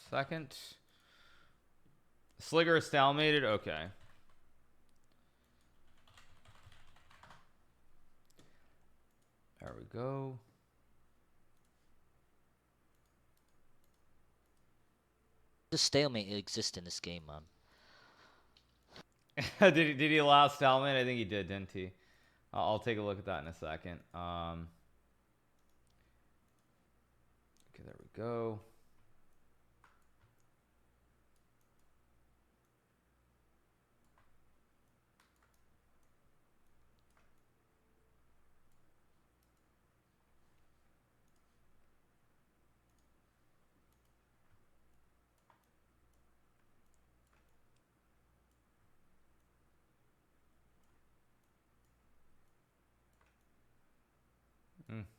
second. Slicker is stalemated. Okay. There we go. The stalemate exists in this game, man. did he allow stalemate? I think he did, didn't he? I'll take a look at that in a second. Okay, there we go.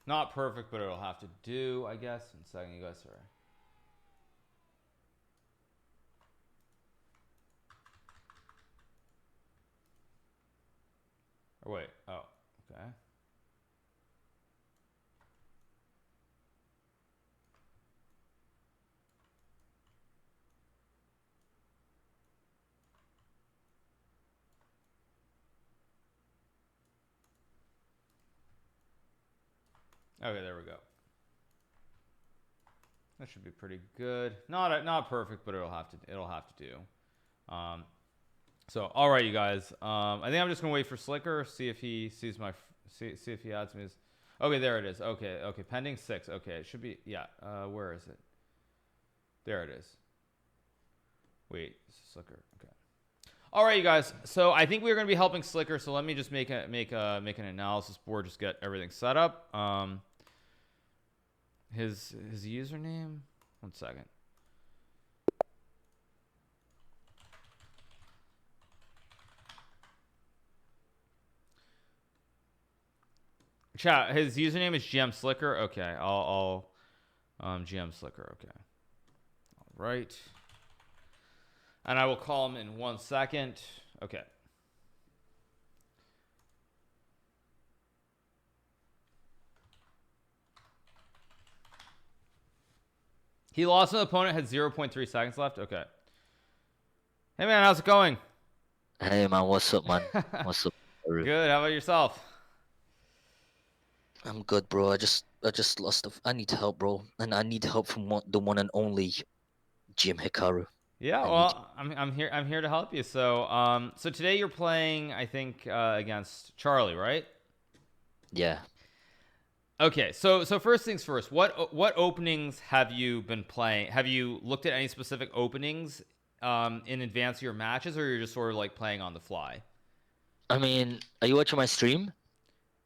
Not perfect, but it'll have to do, I guess. In a second, you guys are. Or wait. Oh, okay. Okay, there we go. That should be pretty good. Not perfect, but it'll have to do. So all right, you guys. I think I'm just gonna wait for Slicker, see if he sees my see if he adds me his. Okay, there it is. Okay, pending 6. Okay, it should be, yeah. Where is it? There it is. Wait, Slicker. Okay. All right, you guys. So I think we're gonna be helping Slicker. So let me just make an analysis board. Just get everything set up. His username. 1 second. Chat. His username is GM-Slicker. Okay, I'll GM-Slicker. Okay. All right. And I will call him in 1 second. Okay. He lost to an opponent, had 0.3 seconds left. Okay. Hey, man, how's it going? Hey, man, what's up, man? What's up? Good. How about yourself? I'm good, bro. I just lost. I need help, bro, and I need help from the one and only Jim Hikaru. Yeah, I need. well, I'm here. I'm here to help you. So today you're playing, I think, against Charlie, right? Yeah. Okay. So first things first. What openings have you been playing? Have you looked at any specific openings in advance of your matches, or you're just sort of like playing on the fly? I mean, are you watching my stream?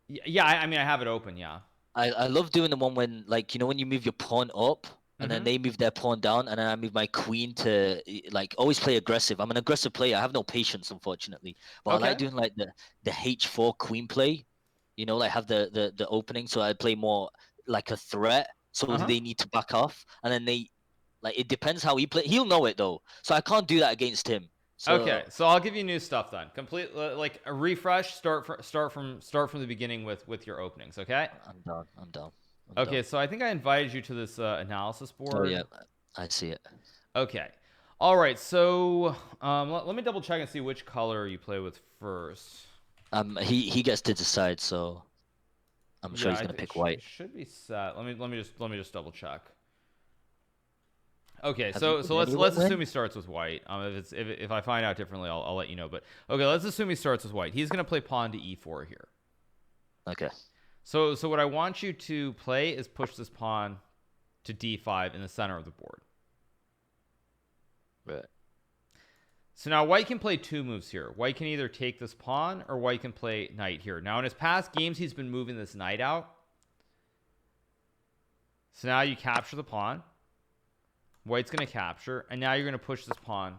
Yeah. I mean, I have it open. Yeah. I love doing the one when, like, when you move your pawn up and then Mm-hmm. they move their pawn down and then I move my queen to, like, always play aggressive. I'm an aggressive player. I have no patience, unfortunately. But I like Okay. doing like the H4 queen play. Like have the opening. So I play more like a threat. So Uh huh. they need to back off, and then they like it depends how he play. He'll know it though, so I can't do that against him. Okay, So so I'll give you new stuff then. Complete like a refresh. Start from the beginning with your openings. Okay. I'm done. I'm done. I'm done. Okay, so I think I invited you to this analysis Oh board. yeah, I see it. Okay. All right. So let me double check and see which color you play with first. He gets to decide, so I'm sure Yeah, he's gonna it pick white. should be set. Let me just double check. Okay, Have you so seen let's anyone assume win? he starts with white. If I find out differently, I'll let you know. But okay, let's assume he starts with white. He's gonna play pawn to e4 here. Okay. So what I want you to play is push this pawn to d5 in the center of the board. Right. So now white can play 2 moves here. White can either take this pawn or white can play knight here. Now in his past games, he's been moving this knight out. So now you capture the pawn. White's going to capture, and now you're going to push this pawn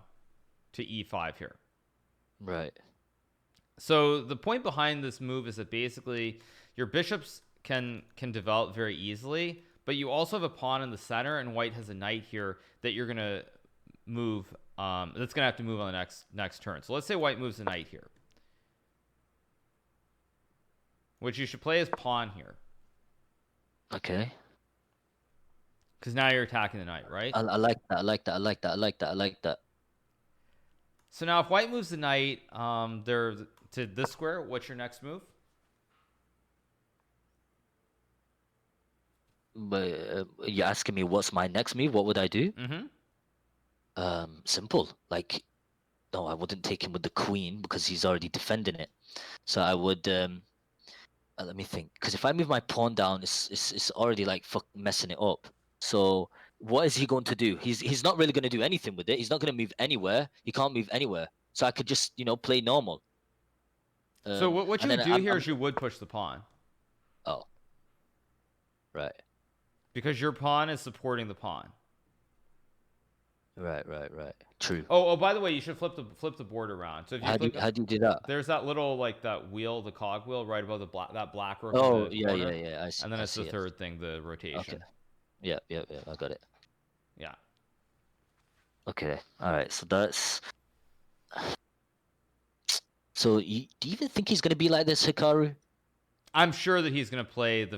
to e5 here. Right. So the point behind this move is that basically your bishops can develop very easily, but you also have a pawn in the center, and white has a knight here that you're going to move. That's going to have to move on the next turn. So let's say white moves a knight here, which you should play as pawn here. Okay. Because now you're attacking the knight, right? I like that. I like that. I like that. I like that. I like that. So now if white moves the knight there to this square, what's your next move? But you're asking me what's my next move? What would I do? Simple. Like, no, I wouldn't take him with the queen because he's already defending it. So I would let me think. Because if I move my pawn down, it's already like messing it up. So what is he going to do? He's not really going to do anything with it. He's not going to move anywhere. He can't move anywhere. So I could just play normal. So what you And would then do here is you would push the pawn. Oh, right. Because your pawn is supporting the pawn. Right. True. Oh, by the way, you should flip the board around. So if you How do you do that? there's that little like that wheel, the cog wheel, right above that black rook Oh, in the yeah, corner. yeah. I see. And then I it's see the it. third thing, the rotation. Okay. Yeah. I got it. Yeah. Okay. All right. So that's. So do you even think he's gonna be like this, Hikaru? I'm sure that he's going to play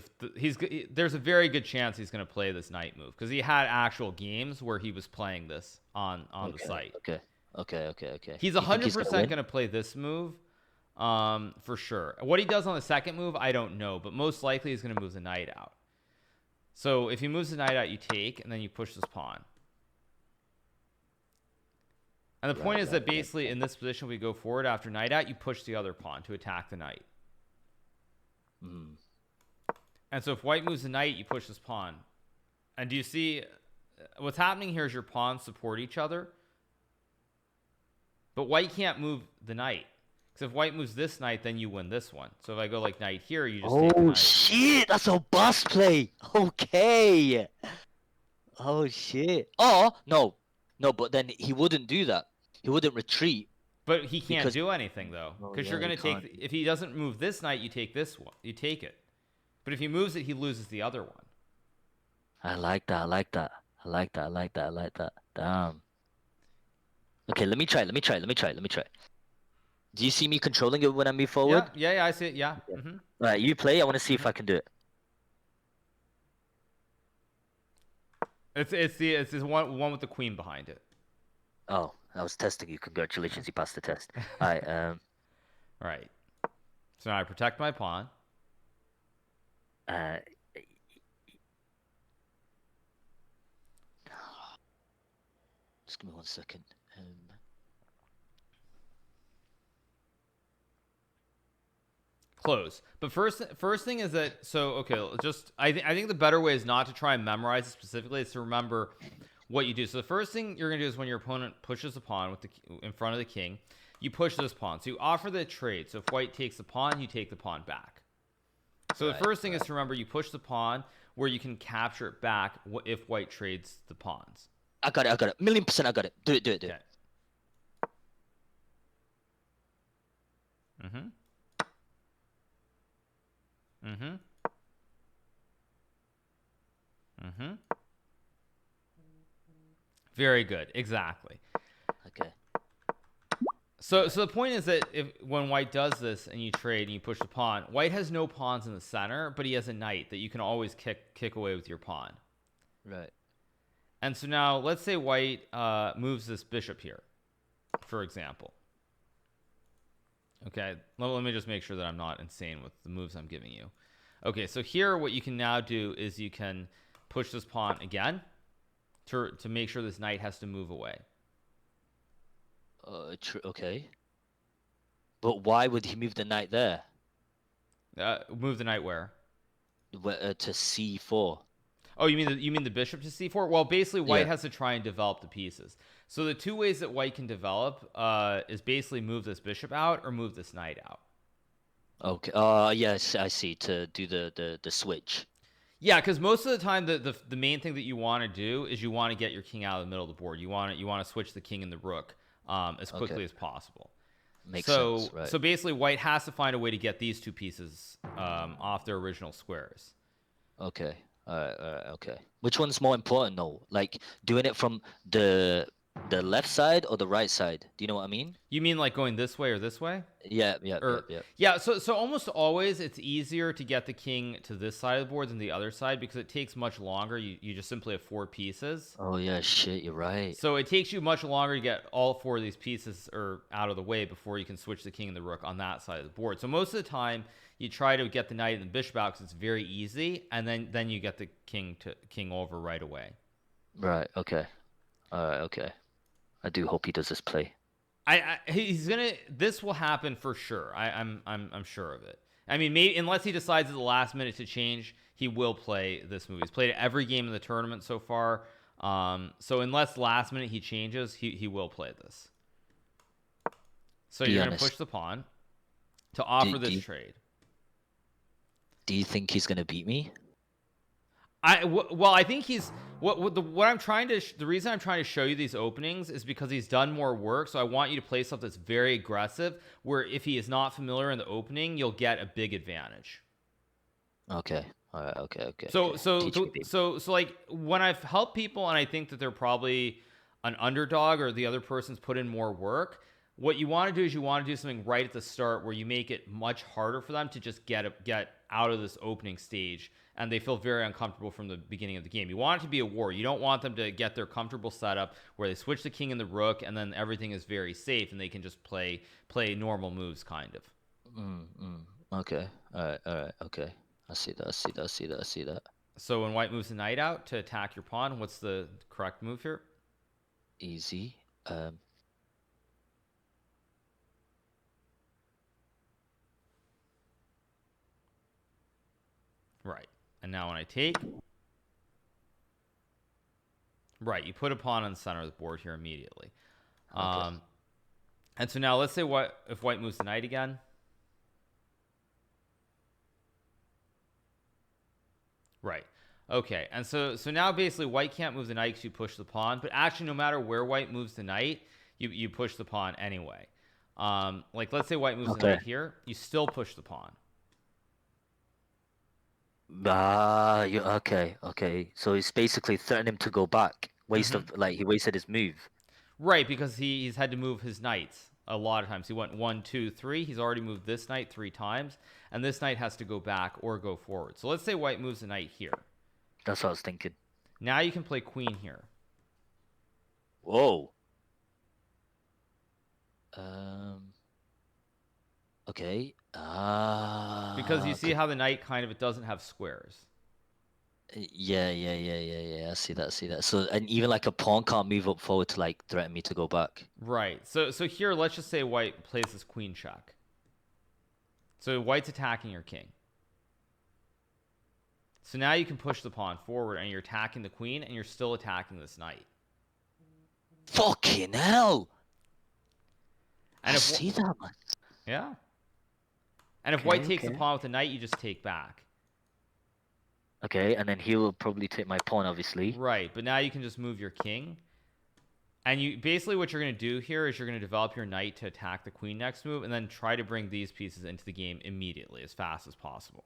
there's a very good chance he's going to play this knight move because he had actual games where he was playing this on the site. Okay. He's 100% going to play this move for sure. What he does on the second move, I don't know, but most likely he's going to move the knight out. So if he moves the knight out, you take, and then you push this pawn. And the point is that basically in this position, we go forward after knight out, you push the other pawn to attack the knight. And so if white moves the knight, you push this pawn. And do you see what's happening here is your pawns support each other. But white can't move the knight. Because if white moves this knight, then you win this one. So if I go like knight here, you just take the knight. Oh, shit. That's a boss play. Okay. Oh, shit. Oh, no. No, but then he wouldn't do that. He wouldn't retreat. But he can't do anything, though. Because you're going to take... If he doesn't move this knight, you take this one. You take it. But if he moves it, he loses the other one. I like that. Damn. Okay, let me try. Do you see me controlling it when I move forward? Yeah, I see it. Yeah. All right, you play. I want to see if I can do it. It's the one with the queen behind it. Oh, I was testing you. Congratulations, you passed the test. All right. All right. So now I protect my pawn. Just give me 1 second. Close. But first thing is that I think the better way is not to try and memorize it specifically. It's to remember what you do. So the first thing you're gonna do is when your opponent pushes a pawn in front of the king, you push this pawn. So you offer the trade. So if white takes the pawn, you take the pawn back. So the first thing is to remember you push the pawn where you can capture it back if white trades the pawns. I got it. 1,000,000% I got it. Do it. Okay. Very good. Exactly. Okay. So the point is that when white does this and you trade and you push the pawn, white has no pawns in the center, but he has a knight that you can always kick away with your pawn. Right. And so now let's say white moves this bishop here, for example. Okay, let me just make sure that I'm not insane with the moves I'm giving you. Okay, so here what you can now do is you can push this pawn again to make sure this knight has to move away. Okay. But why would he move the knight there? Move the knight where? To c4. Oh, you mean the bishop to c4? Well, basically, white has to try and develop the pieces. So the two ways that white can develop is basically move this bishop out or move this knight out. Okay. Yes, I see. To do the switch. Yeah, because most of the time, the main thing that you want to do is you want to get your king out of the middle of the board. You want to switch the king and the rook as quickly as possible. Makes sense. Right. So basically, white has to find a way to get these two pieces off their original squares. Okay. Okay. Which one's more important though? Like doing it from the The left side or the right side? Do you know what I mean? You mean like going this way or this way? Yeah, yeah, yeah, Or yeah. yeah, so almost always it's easier to get the king to this side of the board than the other side because it takes much longer. You just simply have 4 pieces. Oh yeah, shit, you're right. So it takes you much longer to get all 4 of these pieces out of the way before you can switch the king and the rook on that side of the board. So most of the time you try to get the knight and the bishop out because it's very easy, and then you get the king over right away. Right, okay. Alright, okay. I do hope he does this play. He's gonna. This will happen for sure. I'm sure of it. I mean, maybe unless he decides at the last minute to change, he will play this move. He's played it every game in the tournament so far. So unless last minute he changes, he will play this. So Be you're honest. gonna push the pawn to offer this trade. Do you think he's gonna beat me? Well, I think he's what I'm trying to the reason I'm trying to show you these openings is because he's done more work. So I want you to play stuff that's very aggressive, where if he is not familiar in the opening, you'll get a big advantage. Okay. All right. Okay. Okay. So like when I've helped people and I think that they're probably an underdog or the other person's put in more work, what you want to do is you want to do something right at the start where you make it much harder for them to just get out of this opening stage, and they feel very uncomfortable from the beginning of the game. You want it to be a war. You don't want them to get their comfortable setup where they switch the king and the rook and then everything is very safe and they can just play normal moves kind of. Okay. All right. All right. Okay. I see that. So when white moves the knight out to attack your pawn, what's the correct move here? Easy. Right. And now when I take, right, you put a pawn on the center of the board here immediately. Okay. And so now let's say if white moves the knight again. Right. Okay. And so now basically white can't move the knight because you push the pawn. But actually, no matter where white moves the knight, you push the pawn anyway. Like let's say white moves the knight here, you still push the pawn. Okay. Okay. So he's basically threatening him to go back. He wasted his move. Right, because he's had to move his knights a lot of times. He went 1, 2, 3. He's already moved this knight 3 times, and this knight has to go back or go forward. So let's say white moves the knight here. That's what I was thinking. Now you can play queen here. Whoa. Okay. Because you see how the knight it doesn't have squares. Yeah. I see that. So, and even like a pawn can't move up forward to like threaten me to go back. Right. So here, let's just say white plays this queen check. So white's attacking your king. So now you can push the pawn forward, and you're attacking the queen, and you're still attacking this knight. Fucking hell! And I see that, man. Yeah. And if white takes the pawn with the knight, you just take back. Okay, and then he will probably take my pawn, obviously. Right, but now you can just move your king. And you basically what you're going to do here is you're going to develop your knight to attack the queen next move, and then try to bring these pieces into the game immediately, as fast as possible.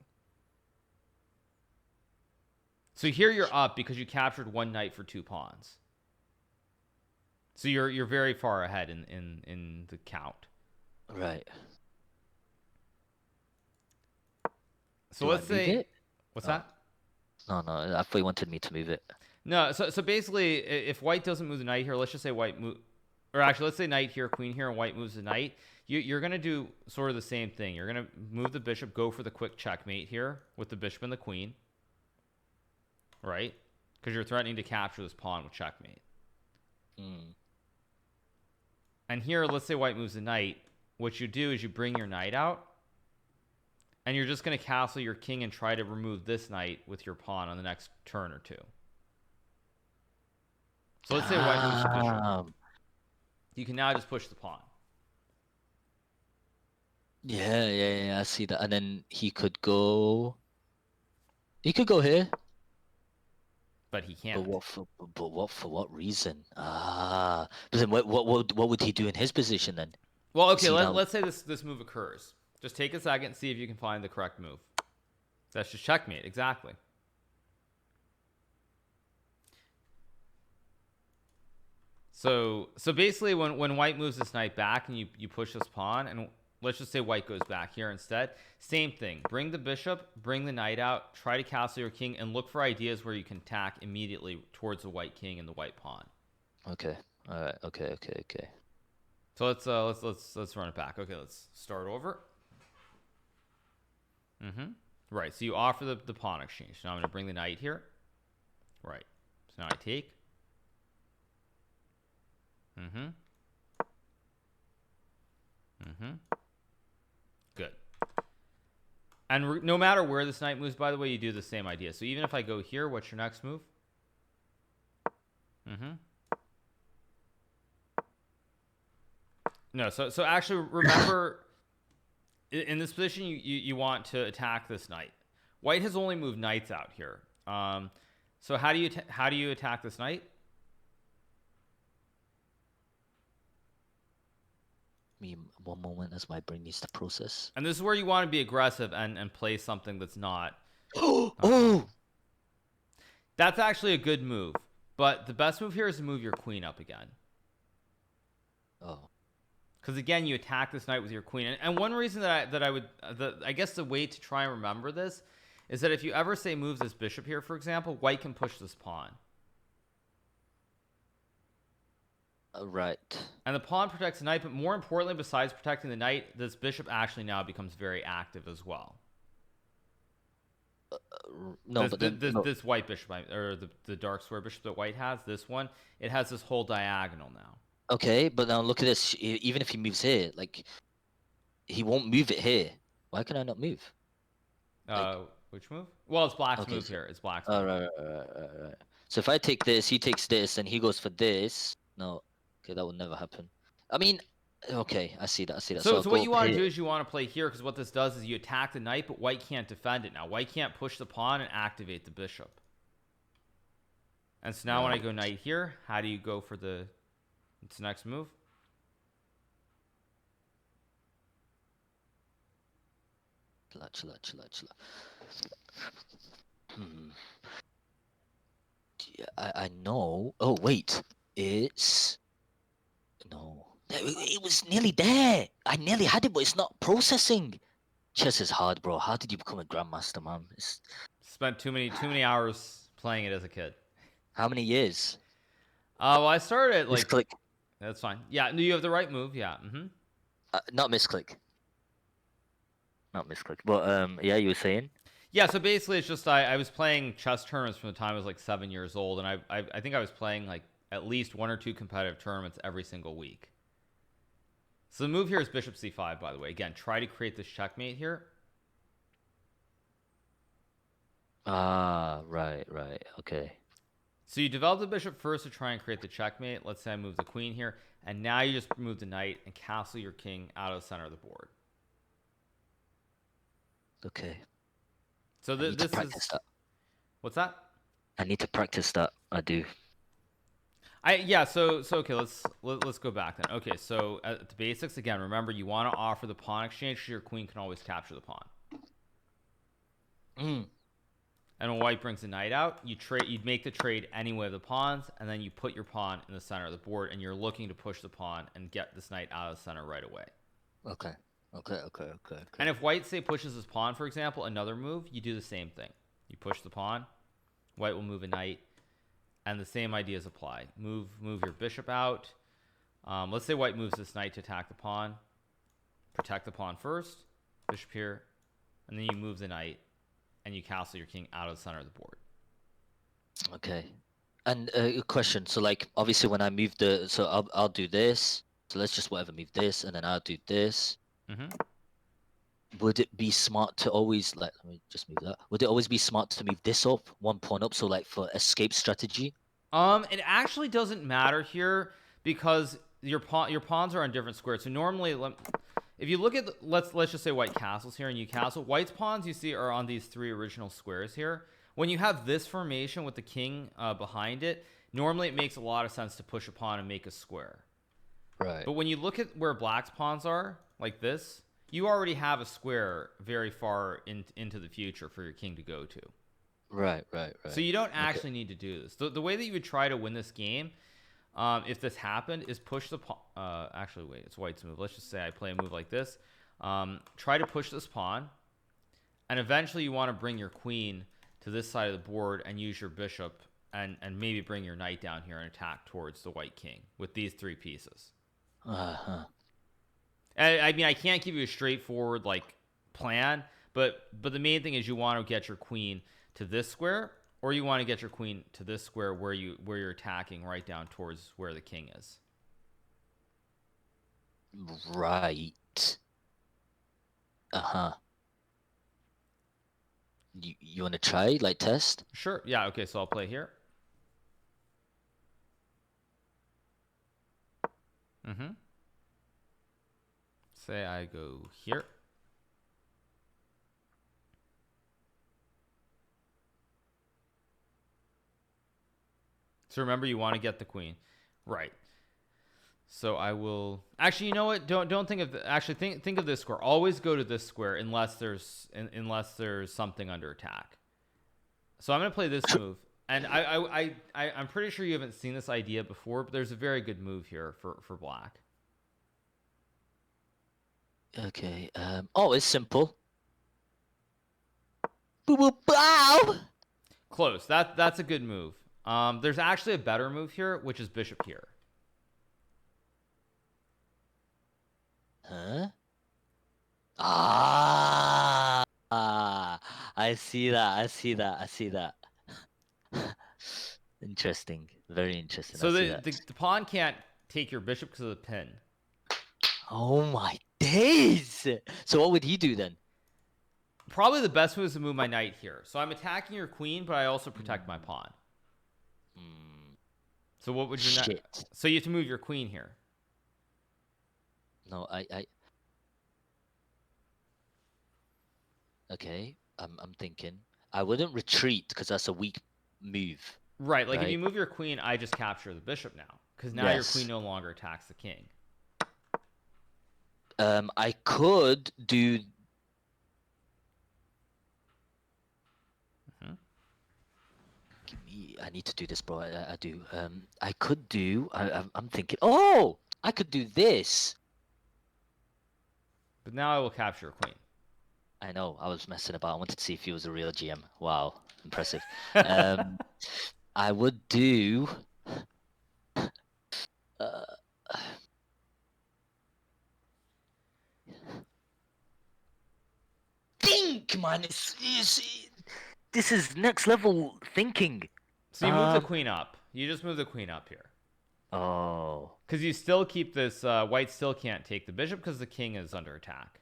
So here you're up because you captured one knight for 2 pawns. So you're very far ahead in the count. Right. So let's say, what's that? No, I thought you wanted me to move it. No, so basically, if white doesn't move the knight here, let's just say white move, or actually, let's say knight here, queen here, and white moves the knight. You're going to do sort of the same thing. You're going to move the bishop, go for the quick checkmate here with the bishop and the queen, right? Because you're threatening to capture this pawn with checkmate. And here, let's say white moves the knight. What you do is you bring your knight out, and you're just going to castle your king and try to remove this knight with your pawn on the next turn or 2. So let's say white moves the bishop. You can now just push the pawn. Yeah, I see that. And then he could go here. But he can't. But for what reason? But then what would he do in his position then? Well, okay, let's say this move occurs. Just take a second, see if you can find the correct move. That's just checkmate, exactly. So basically, when white moves this knight back and you push this pawn, and let's just say white goes back here instead, same thing. Bring the bishop, bring the knight out, try to castle your king, and look for ideas where you can attack immediately towards the white king and the white pawn. Okay. All right. Okay. So let's run it back. Okay, let's start over. Right. So you offer the pawn exchange. Now I'm going to bring the knight here. Right. So now I take. Good. And no matter where this knight moves, by the way, you do the same idea. So even if I go here, what's your next move? No. So actually, remember, in this position, you want to attack this knight. White has only moved knights out here. So how do you attack this knight? Me one moment as my brain needs to process. And this is where you want to be aggressive and play something that's not. Oh! That's actually a good move. But the best move here is to move your queen up again. Oh. Because again, you attack this knight with your queen. And one reason I guess the way to try and remember this is that if you ever say move this bishop here, for example, white can push this pawn. Right. And the pawn protects the knight, but more importantly, besides protecting the knight, this bishop actually now becomes very active as well. No, this white bishop, or the dark square bishop that white has, this one, it has this whole diagonal now. Okay, but now look at this. Even if he moves here, like, he won't move it here. Why can I not move? Which move? Well, it's black's move here. It's black's move. Right. So if I take this, he takes this, and he goes for this. No. Okay, that will never happen. I mean, okay, I see that. So what you want to do is you want to play here, because what this does is you attack the knight, but white can't defend it now. White can't push the pawn and activate the bishop. And so now when I go knight here, how do you go for the next move? Chill. Yeah, I know. Oh, wait. No. It was nearly there. I nearly had it, but it's not processing. Chess is hard, bro. How did you become a grandmaster, man? Spent too many hours playing it as a kid. How many years? Well, I started like... Misclick. That's fine. Yeah, you have the right move. Yeah. Not misclick. Not misclick. But yeah, you were saying? Yeah, so basically it's just I was playing chess tournaments from the time I was like 7 years old, and I think I was playing like at least 1 or 2 competitive tournaments every single week. So the move here is bishop c5, by the way. Again, try to create this checkmate here. Right. Okay. So you develop the bishop first to try and create the checkmate. Let's say I move the queen here, and now you just move the knight and castle your king out of the center of the board. Okay. So this is... That. What's that? I need to practice that. I do. So okay, let's go back then. Okay, so at the basics again, remember you want to offer the pawn exchange so your queen can always capture the pawn. And when white brings the knight out, you'd make the trade anyway of the pawns, and then you put your pawn in the center of the board, and you're looking to push the pawn and get this knight out of the center right away. Okay. And if white, say, pushes his pawn, for example, another move, you do the same thing. You push the pawn, white will move a knight, and the same ideas apply. Move your bishop out. Let's say white moves this knight to attack the pawn. Protect the pawn first, bishop here, and then you move the knight, and you castle your king out of the center of the board. Okay. And a question. So, like, obviously, when I move I'll do this. So let's just move this, and then I'll do this. Would it be smart to always let me just move that? Would it always be smart to move this up, one pawn up, so like for escape strategy? It actually doesn't matter here because your pawns are on different squares. So normally, if you look at let's just say white castles here and you castle, white's pawns you see are on these 3 original squares here. When you have this formation with the king behind it, normally it makes a lot of sense to push a pawn and make a square. Right. But when you look at where black's pawns are, like this, you already have a square very far into the future for your king to go to. Right. So you don't actually need to do this. The way that you would try to win this game if this happened, is push the pawn. Actually, wait, it's white's move. Let's just say I play a move like this. Try to push this pawn, and eventually you want to bring your queen to this side of the board and use your bishop, and maybe bring your knight down here and attack towards the white king with these 3 pieces. Uh-huh. I mean, I can't give you a straightforward like plan, but the main thing is you want to get your queen to this square, or you want to get your queen to this square where you're attacking right down towards where the king is. Right. Uh-huh. You want to try, like, test? Sure. Yeah. Okay. So I'll play here. Say I go here. So remember, you want to get the queen, right? So I will actually. You know what? Don't think of actually think of this square. Always go to this square unless there's something under attack. So I'm gonna play this move, and I'm pretty sure you haven't seen this idea before, but there's a very good move here for black. Okay. Oh, it's simple. Boop boop bow. Close. That's a good move. There's actually a better move here, which is bishop here. Huh? I see that. Interesting. Very interesting. So the pawn can't take your bishop because of the pin. Oh my days! So what would he do then? Probably the best move is to move my knight here. So I'm attacking your queen, but I also protect my pawn. So what would your knight? So you have to move your queen here. No, Okay, I'm thinking. I wouldn't retreat because that's a weak move. Right, like if you move your queen, I just capture the bishop now. Because now your queen no longer attacks the king. I could do... I need to do this, bro. I do. I could do... I'm thinking... Oh! I could do this! But now I will capture a queen. I know. I was messing about. I wanted to see if he was a real GM. Wow. Impressive. I would do... think, man. This is next level thinking. So you move the queen up. You just move the queen up here. Oh. Because you still keep this... white still can't take the bishop because the king is under attack.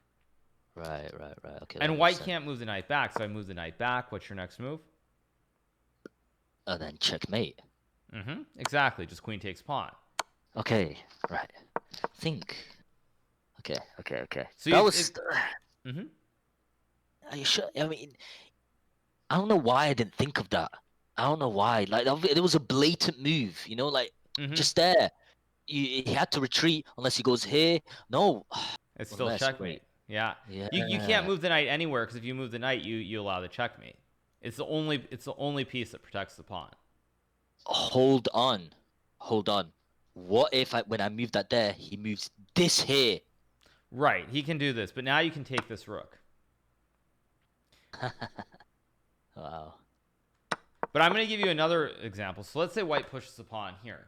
Right. Okay. And white can't move the knight back, so I move the knight back. What's your next move? And then checkmate. Exactly. Just queen takes pawn. Okay. Right. Think. Okay. So that was... Are you sure? I mean, I don't know why I didn't think of that. I don't know why. Like, it was a blatant move, you know, like, just there. He had to retreat unless he goes here. No. It's still checkmate. Yeah. You can't move the knight anywhere because if you move the knight, you allow the checkmate. It's the only piece that protects the pawn. Hold on. What if when I move that there, he moves this here? Right. He can do this, but now you can take this rook. Wow. But I'm going to give you another example. So let's say white pushes the pawn here.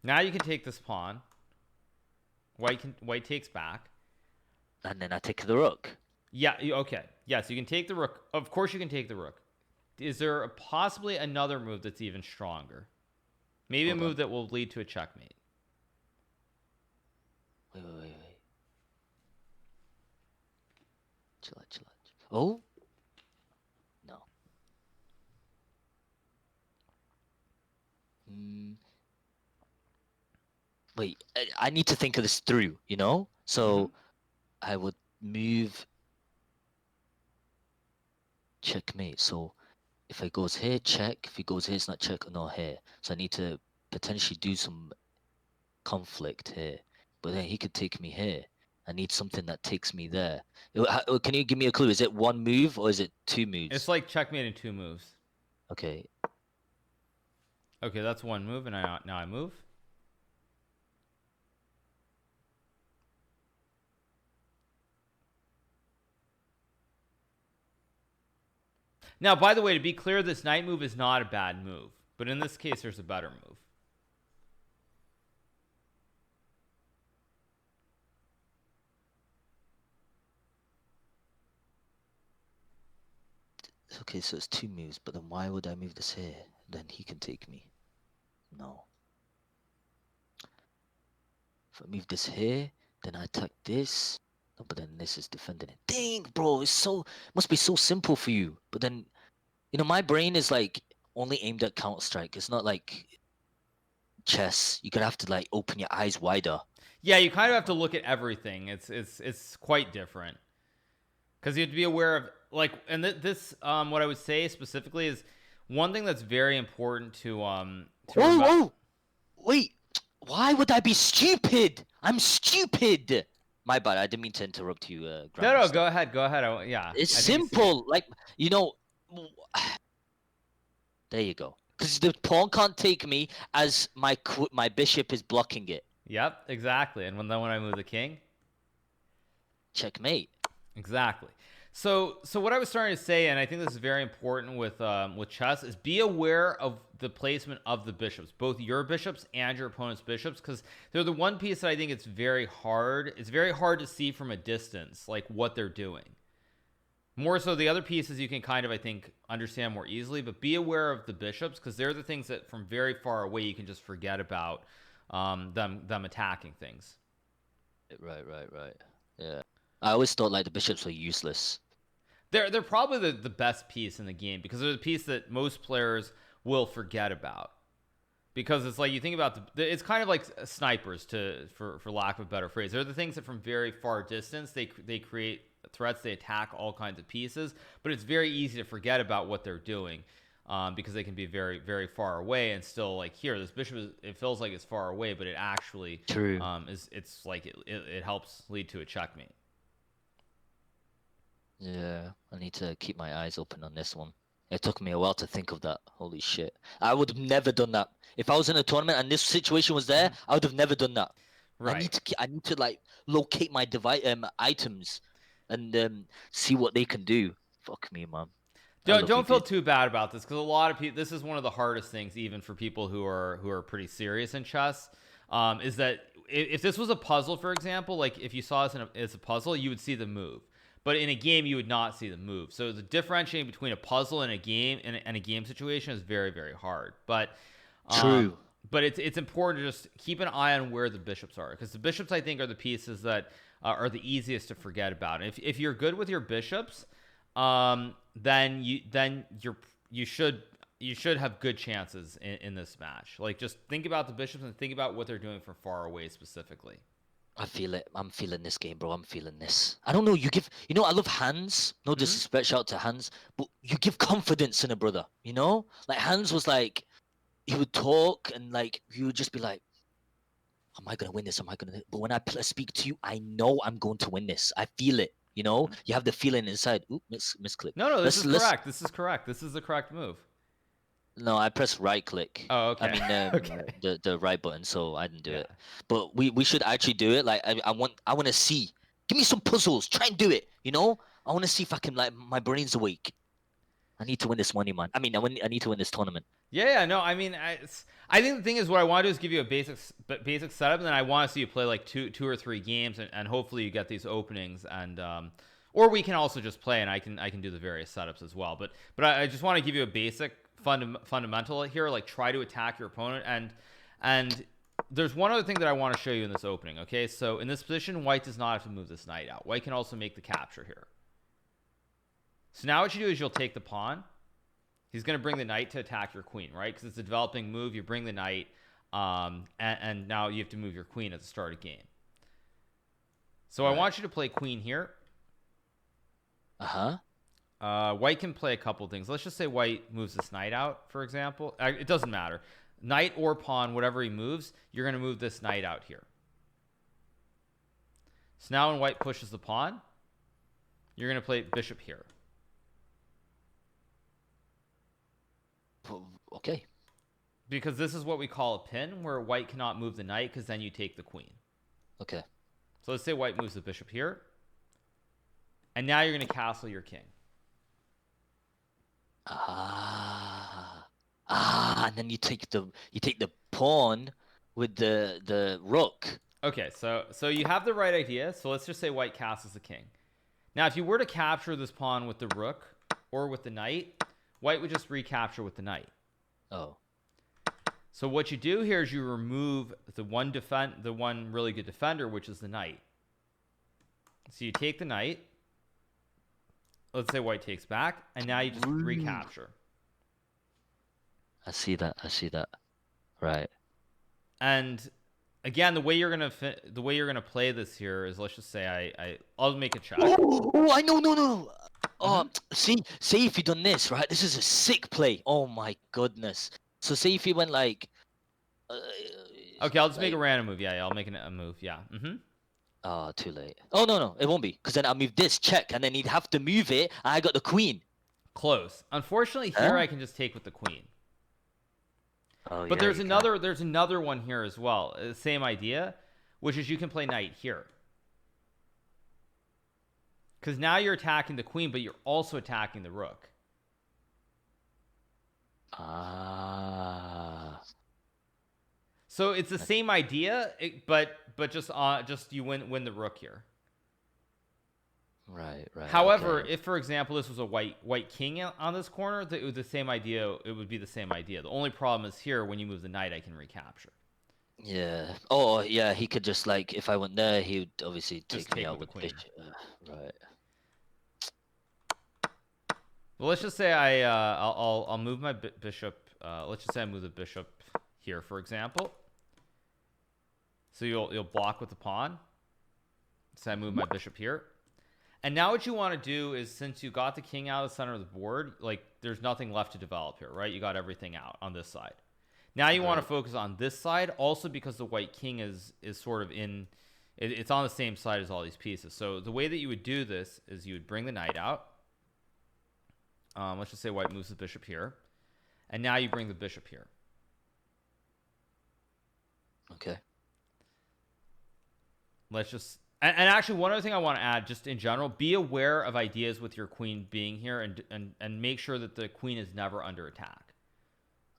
Now you can take this pawn. White takes back. And then I take the rook. Yeah, okay. Yes, you can take the rook. Of course you can take the rook. Is there possibly another move that's even stronger? Maybe a move that will lead to a checkmate. Wait. Chill out. Oh? No. Wait, I need to think of this through, you know? So I would move checkmate. So if it goes here, check. If it goes here, it's not check. No, here. So I need to potentially do some conflict here. But then he could take me here. I need something that takes me there. Can you give me a clue? Is it one move or is it two moves? It's like checkmate in 2 moves. Okay. Okay, that's one move, and now I move. Now, by the way, to be clear, this knight move is not a bad move, but in this case, there's a better move. Okay, so it's 2 moves, but then why would I move this here? Then he can take me. No. If I move this here, then I attack this. No, but then this is defending it. Dang, bro, must be so simple for you. But then, my brain is like only aimed at Counter Strike. It's not like chess. You're gonna have to like open your eyes wider. Yeah, you kind of have to look at everything. It's quite different because you have to be aware of like, and this what I would say specifically is one thing that's very important to Whoa, wait, why would I be stupid? I'm stupid. My bad. I didn't mean to interrupt you, No, Grandmaster. go ahead. Yeah, It's simple. Like, there you go. Because the pawn can't take me as my bishop is blocking it. Yep, exactly. And then when I move the king, checkmate. Exactly. So what I was starting to say, and I think this is very important with chess, is be aware of the placement of the bishops, both your bishops and your opponent's bishops, because they're the one piece that I think it's very hard. It's very hard to see from a distance, like what they're doing. More so, the other pieces you can kind of, I think, understand more easily, but be aware of the bishops because they're the things that from very far away you can just forget about them attacking things. Right. Yeah. I always thought like the bishops were useless. They're probably the best piece in the game because they're the piece that most players will forget about. Because it's like you think about it's kind of like snipers for lack of a better phrase. They're the things that from very far distance they create threats. They attack all kinds of pieces, but it's very easy to forget about what they're doing because they can be very very far away and still like here this bishop it feels like it's far away, but it actually True. It's like it helps lead to a checkmate. Yeah, I need to keep my eyes open on this one. It took me a while to think of that. Holy shit. I would have never done that. If I was in a tournament and this situation was there, I would have never done that. Right. I need to like locate my items and see what they can do. Fuck me, man. Don't feel too bad about this because a lot of people. This is one of the hardest things, even for people who are pretty serious in chess. Is that if this was a puzzle, for example, like if you saw this as a puzzle, you would see the move. But in a game, you would not see the move. So the differentiating between a puzzle and a game and a game situation is very, very hard. But true. But it's important to just keep an eye on where the bishops are because the bishops, I think, are the pieces that are the easiest to forget about. And if you're good with your bishops, then you should have good chances in this match. Like just think about the bishops and think about what they're doing from far away specifically. I feel it. I'm feeling this game, bro. I'm feeling this. I don't know. I love Hans. No disrespect, shout out to Hans, but you give confidence in a brother. Like Hans was like, he would talk and like you would just be like, am I gonna win this? Am I gonna? But when I speak to you, I know I'm going to win this. I feel it. You have the feeling inside. Oop, misclick. No, this is correct. This is correct. This is the correct move. No, I pressed right click. Oh, okay. I mean, okay. the right button, so I didn't do it. But we should actually do it. Like I want to see. Give me some puzzles. Try and do it. I want to see if I can like my brain's awake. I need to win this money, man. I mean, I need to win this tournament. Yeah. No, I mean, I think the thing is, what I want to do is give you a basic setup, and then I want to see you play like two or three games, and hopefully you get these openings, and or we can also just play, and I can do the various setups as well. But I just want to give you a basic fundamental here, like try to attack your opponent, and there's one other thing that I want to show you in this opening. Okay, so in this position, white does not have to move this knight out. White can also make the capture here. So now what you do is you'll take the pawn. He's going to bring the knight to attack your queen, right? Because it's a developing move. You bring the knight, and now you have to move your queen at the start of game. So right. I want you to play queen here. White can play a couple things. Let's just say white moves this knight out, for example. It doesn't matter. Knight or pawn, whatever he moves, you're going to move this knight out here. So now when white pushes the pawn, you're going to play bishop here. Okay. because this is what we call a pin, where white cannot move the knight because then you take the queen. Okay. So let's say white moves the bishop here. And now you're going to castle your king. And then you take the pawn with the rook. Okay, so you have the right idea. So let's just say white castles the king. Now, if you were to capture this pawn with the rook or with the knight, white would just recapture with the knight. Oh. So what you do here is you remove the one really good defender, which is the knight. So you take the knight. Let's say white takes back, and now you just recapture. I see that. Right. And again, the way you're gonna play this here is, let's just say I'll make a check. Oh, I know, no. Say if you done this, right? This is a sick play. Oh my goodness. So say if you went like. Okay, I'll just make a random move. Yeah, I'll make a move. Yeah. Oh, too late. Oh no, it won't be, because then I'll move this check, and then he'd have to move it. And I got the queen. Close. Unfortunately, here I can just take with the queen. Oh, but there's another one here as well. Same idea, which is you can play knight here. Because now you're attacking the queen, but you're also attacking the rook. So it's the same idea, but just you win the rook here. Right. However, if for example this was a white king on this corner, it would the same idea. It would be the same idea. The only problem is here when you move the knight, I can recapture. Yeah. Oh yeah, he could just, like, if I went there, he would obviously take me out with the queen. Right. Well, let's just say I'll move my bishop. Let's just say I move the bishop here, for example. So you'll block with the pawn. So I move my bishop here. And now what you want to do is, since you got the king out of the center of the board, like, there's nothing left to develop here, right? You got everything out on this side. Now you want to focus on this side, also because the white king is sort of it's on the same side as all these pieces. So the way that you would do this is you would bring the knight out. Let's just say white moves the bishop here. And now you bring the bishop here. Okay. Let's just... And actually, one other thing I want to add, just in general, be aware of ideas with your queen being here, and make sure that the queen is never under attack.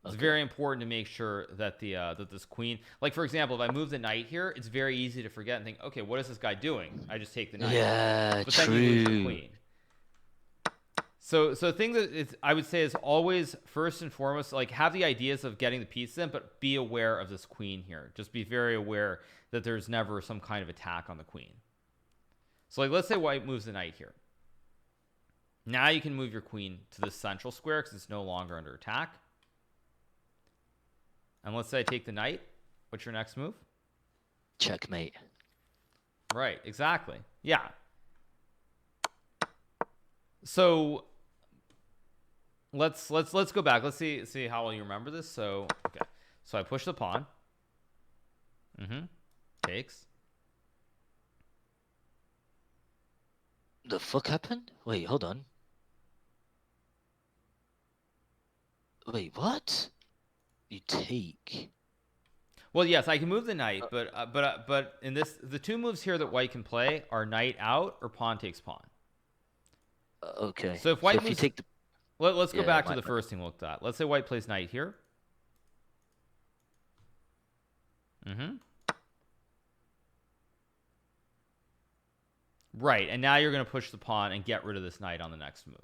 It's very important to make sure that that this queen... Like, for example, if I move the knight here, it's very easy to forget and think, okay, what is this guy doing? I just take the knight. Yeah, but then you lose the queen. So the thing that I would say is always, first and foremost, like, have the ideas of getting the piece in, but be aware of this queen here. Just be very aware that there's never some kind of attack on the queen. So, like, let's say white moves the knight here. Now you can move your queen to the central square because it's no longer under attack. And let's say I take the knight. What's your next move? Checkmate. Right, exactly. Yeah. So let's go back. Let's see how well you remember this. So, okay. So I push the pawn. Takes. The fuck happened? Wait, hold on. Wait, what? You take. Well, yes, I can move the knight, but in this, the two moves here that white can play are knight out or pawn takes pawn. Okay. So if white moves, you take the... let's go back to the first thing we looked at. Let's say white plays knight here. Right, and now you're going to push the pawn and get rid of this knight on the next move.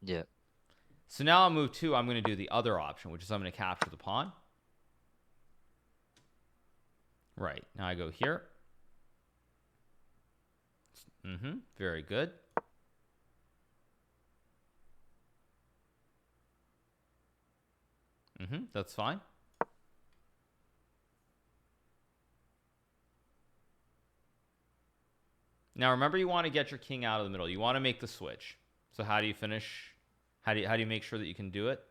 Yeah. So now on move 2, I'm going to do the other option, which is I'm going to capture the pawn. Right, now I go here. Very good. That's fine. Now remember, you want to get your king out of the middle. You want to make the switch. So how do you finish? How do you make sure that you can do it?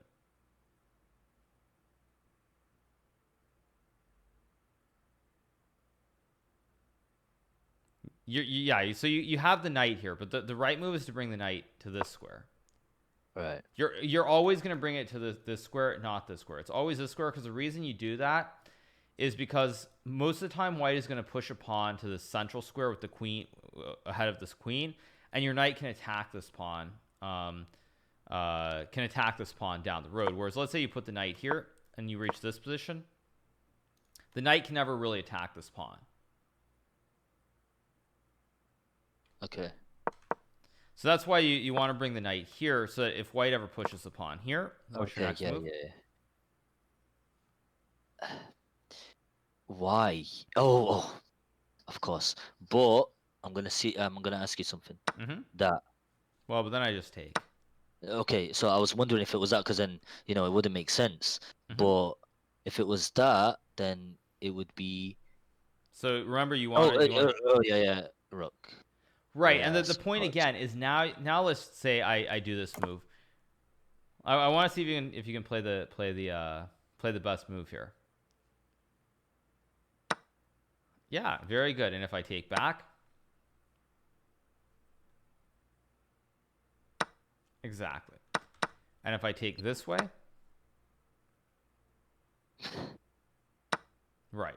So you have the knight here, but the right move is to bring the knight to this square. Right. You're always going to bring it to this square, not this square. It's always this square, because the reason you do that is because most of the time white is going to push a pawn to the central square with the queen ahead of this queen, and your knight can attack this pawn. Can attack this pawn down the road. Whereas let's say you put the knight here and you reach this position, the knight can never really attack this pawn. Okay. So that's why you want to bring the knight here, so that if white ever pushes the pawn here, what's your Okay. next move? Why? Oh, of course. But I'm gonna ask you something. That Well, but then I just take. okay. So I was wondering if it was that, because then it wouldn't make sense. But if it was that, then it would be. So remember, you want to. Yeah, rook. Right, Yeah, and the point again is now let's say I do this move. I want to see if you can play the best move here. Yeah, very good. And if I take back, exactly. And if I take this way, right.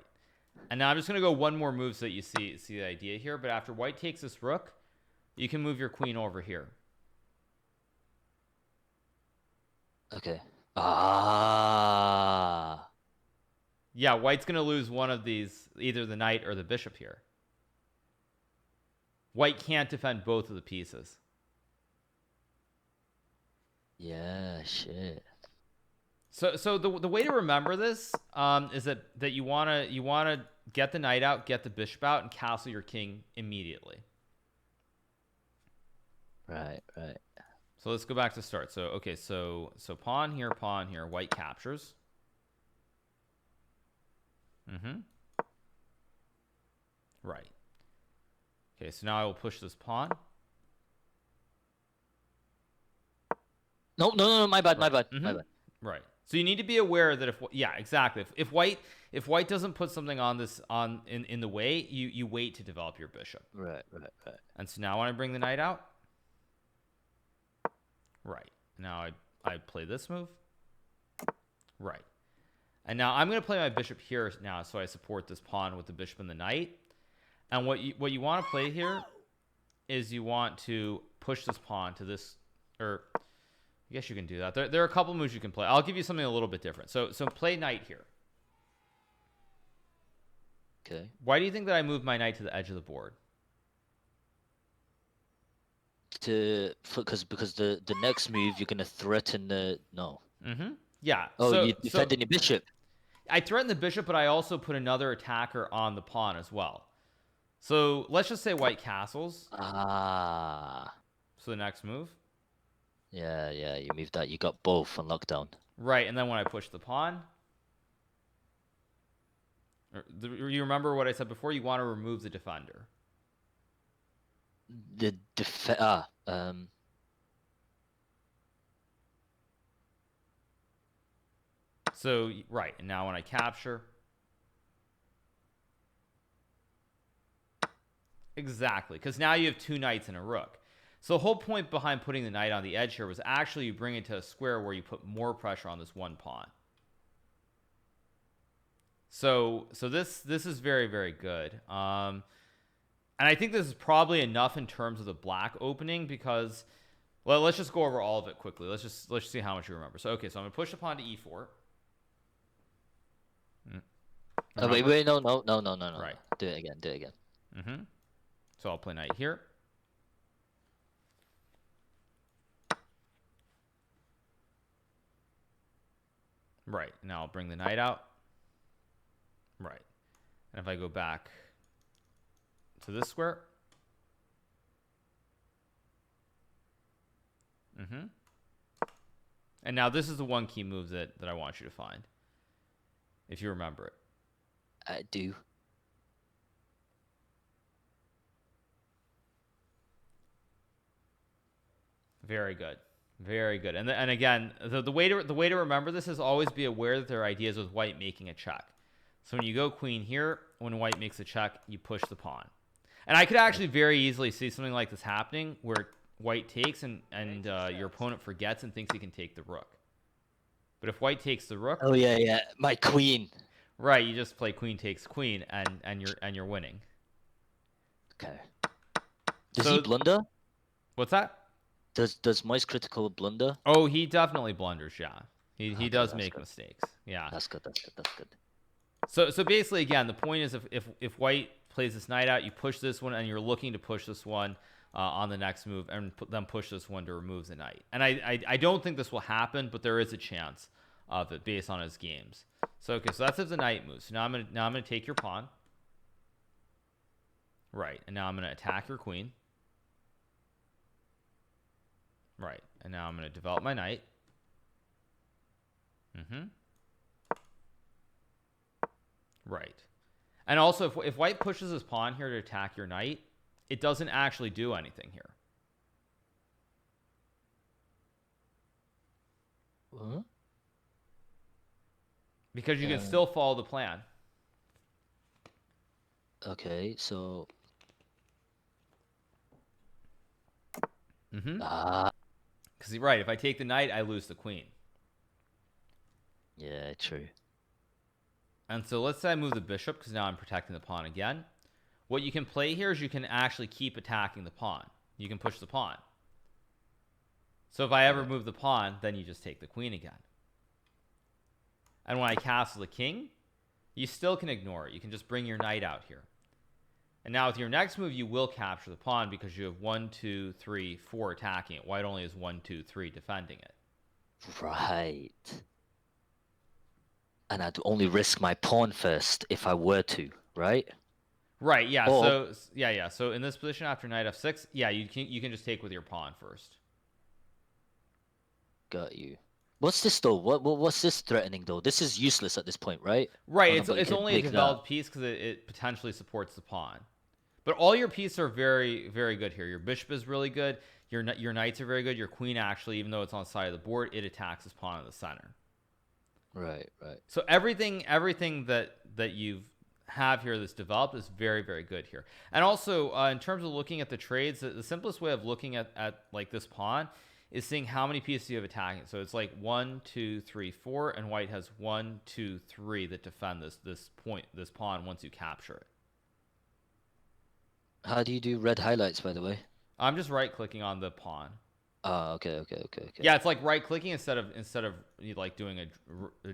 And now I'm just going to go one more move so that you see the idea here. But after white takes this rook, you can move your queen over here. Okay. Yeah, white's going to lose one of these, either the knight or the bishop here. White can't defend both of the pieces. Yeah, shit. So the way to remember this is that you wanna get the knight out, get the bishop out, and castle your king immediately. Right. So let's go back to start. So okay, so pawn here, white captures. Right. Okay, so now I will push this pawn. No, my bad, my bad. Right. So you need to be aware that exactly. If white doesn't put something in the way, you wait to develop your bishop. Right. And so now when I bring the knight out, right. Now I play this move. Right. And now I'm going to play my bishop here now, so I support this pawn with the bishop and the knight. And what you want to play here is you want to push this pawn to this, or I guess you can do that. There are a couple moves you can play. I'll give you something a little bit different. So play knight here. Okay. Why do you think that I moved my knight to the edge of the board? Because the next move you're gonna threaten the no. Yeah. Oh, you defending the bishop. I threaten the bishop, but I also put another attacker on the pawn as well. So let's just say white castles. So the next move. Yeah, you moved that. You got both on lockdown. Right, and then when I push the pawn, you remember what I said before? You want to remove the defender. So right, and now when I capture, exactly, because now you have two knights and a rook. So the whole point behind putting the knight on the edge here was actually you bring it to a square where you put more pressure on this one pawn. So this is very, very good. And I think this is probably enough in terms of the black opening, because let's just go over all of it quickly. Let's just see how much you remember. So okay, so I'm gonna push the pawn to e4. Wait, no. Right. Do it again. So I'll play knight here. Right. Now I'll bring the knight out. Right. And if I go back to this square. And now this is the one key move that I want you to find, if you remember it. I do. Very good. Very good. And again, the way to remember this is always be aware that there are ideas with white making a check. So when you go queen here, when white makes a check, you push the pawn. And I could actually very easily see something like this happening, where white takes and your opponent forgets and thinks he can take the rook. But if white takes the rook, Oh yeah, yeah. My queen. right, you just play queen takes queen and you're winning. Okay. Does he So blunder? what's that? Does Moist critical blunder? Oh, he definitely blunders. Yeah, he Okay, does that's make good. mistakes. Yeah. That's good. That's good. That's good. So basically, again, the point is if white plays this knight out, you push this one, and you're looking to push this one on the next move, and then push this one to remove the knight. And I don't think this will happen, but there is a chance of it based on his games. So okay, so that's if the knight moves. So now I'm gonna take your pawn. Right, and now I'm gonna attack your queen. Right, and now I'm gonna develop my knight. Right. And also, if white pushes his pawn here to attack your knight, it doesn't actually do anything here. Huh? Because you can still follow the plan. Okay, so. Because right, if I take the knight, I lose the queen. Yeah, true. And so let's say I move the bishop because now I'm protecting the pawn again. What you can play here is you can actually keep attacking the pawn. You can push the pawn. So if I ever move the pawn, then you just take the queen again. And when I castle the king, you still can ignore it. You can just bring your knight out here. And now with your next move, you will capture the pawn because you have 1, 2, 3, 4 attacking it. White only has 1, 2, 3 defending it. Right. And I'd only risk my pawn first if I were to, right? Right, yeah. Or, So in this position after knight f6, yeah, you can just take with your pawn first. got you. What's this though? What's this threatening though? This is useless at this point, right? Right, Oh, no, but you it's can only a take that. developed piece because it potentially supports the pawn. But all your pieces are very, very good here. Your bishop is really good. Your knights are very good. Your queen actually, even though it's on the side of the board, it attacks his pawn in the center. Right, right. So everything that you have here that's developed is very, very good here. And also, in terms of looking at the trades, the simplest way of looking at like this pawn is seeing how many pieces you have attacking. So it's like 1, 2, 3, 4, and white has 1, 2, 3 that defend this pawn once you capture it. How do you do red highlights, by the way? I'm just right clicking on the pawn. Oh, okay. Yeah, it's like right clicking instead of like doing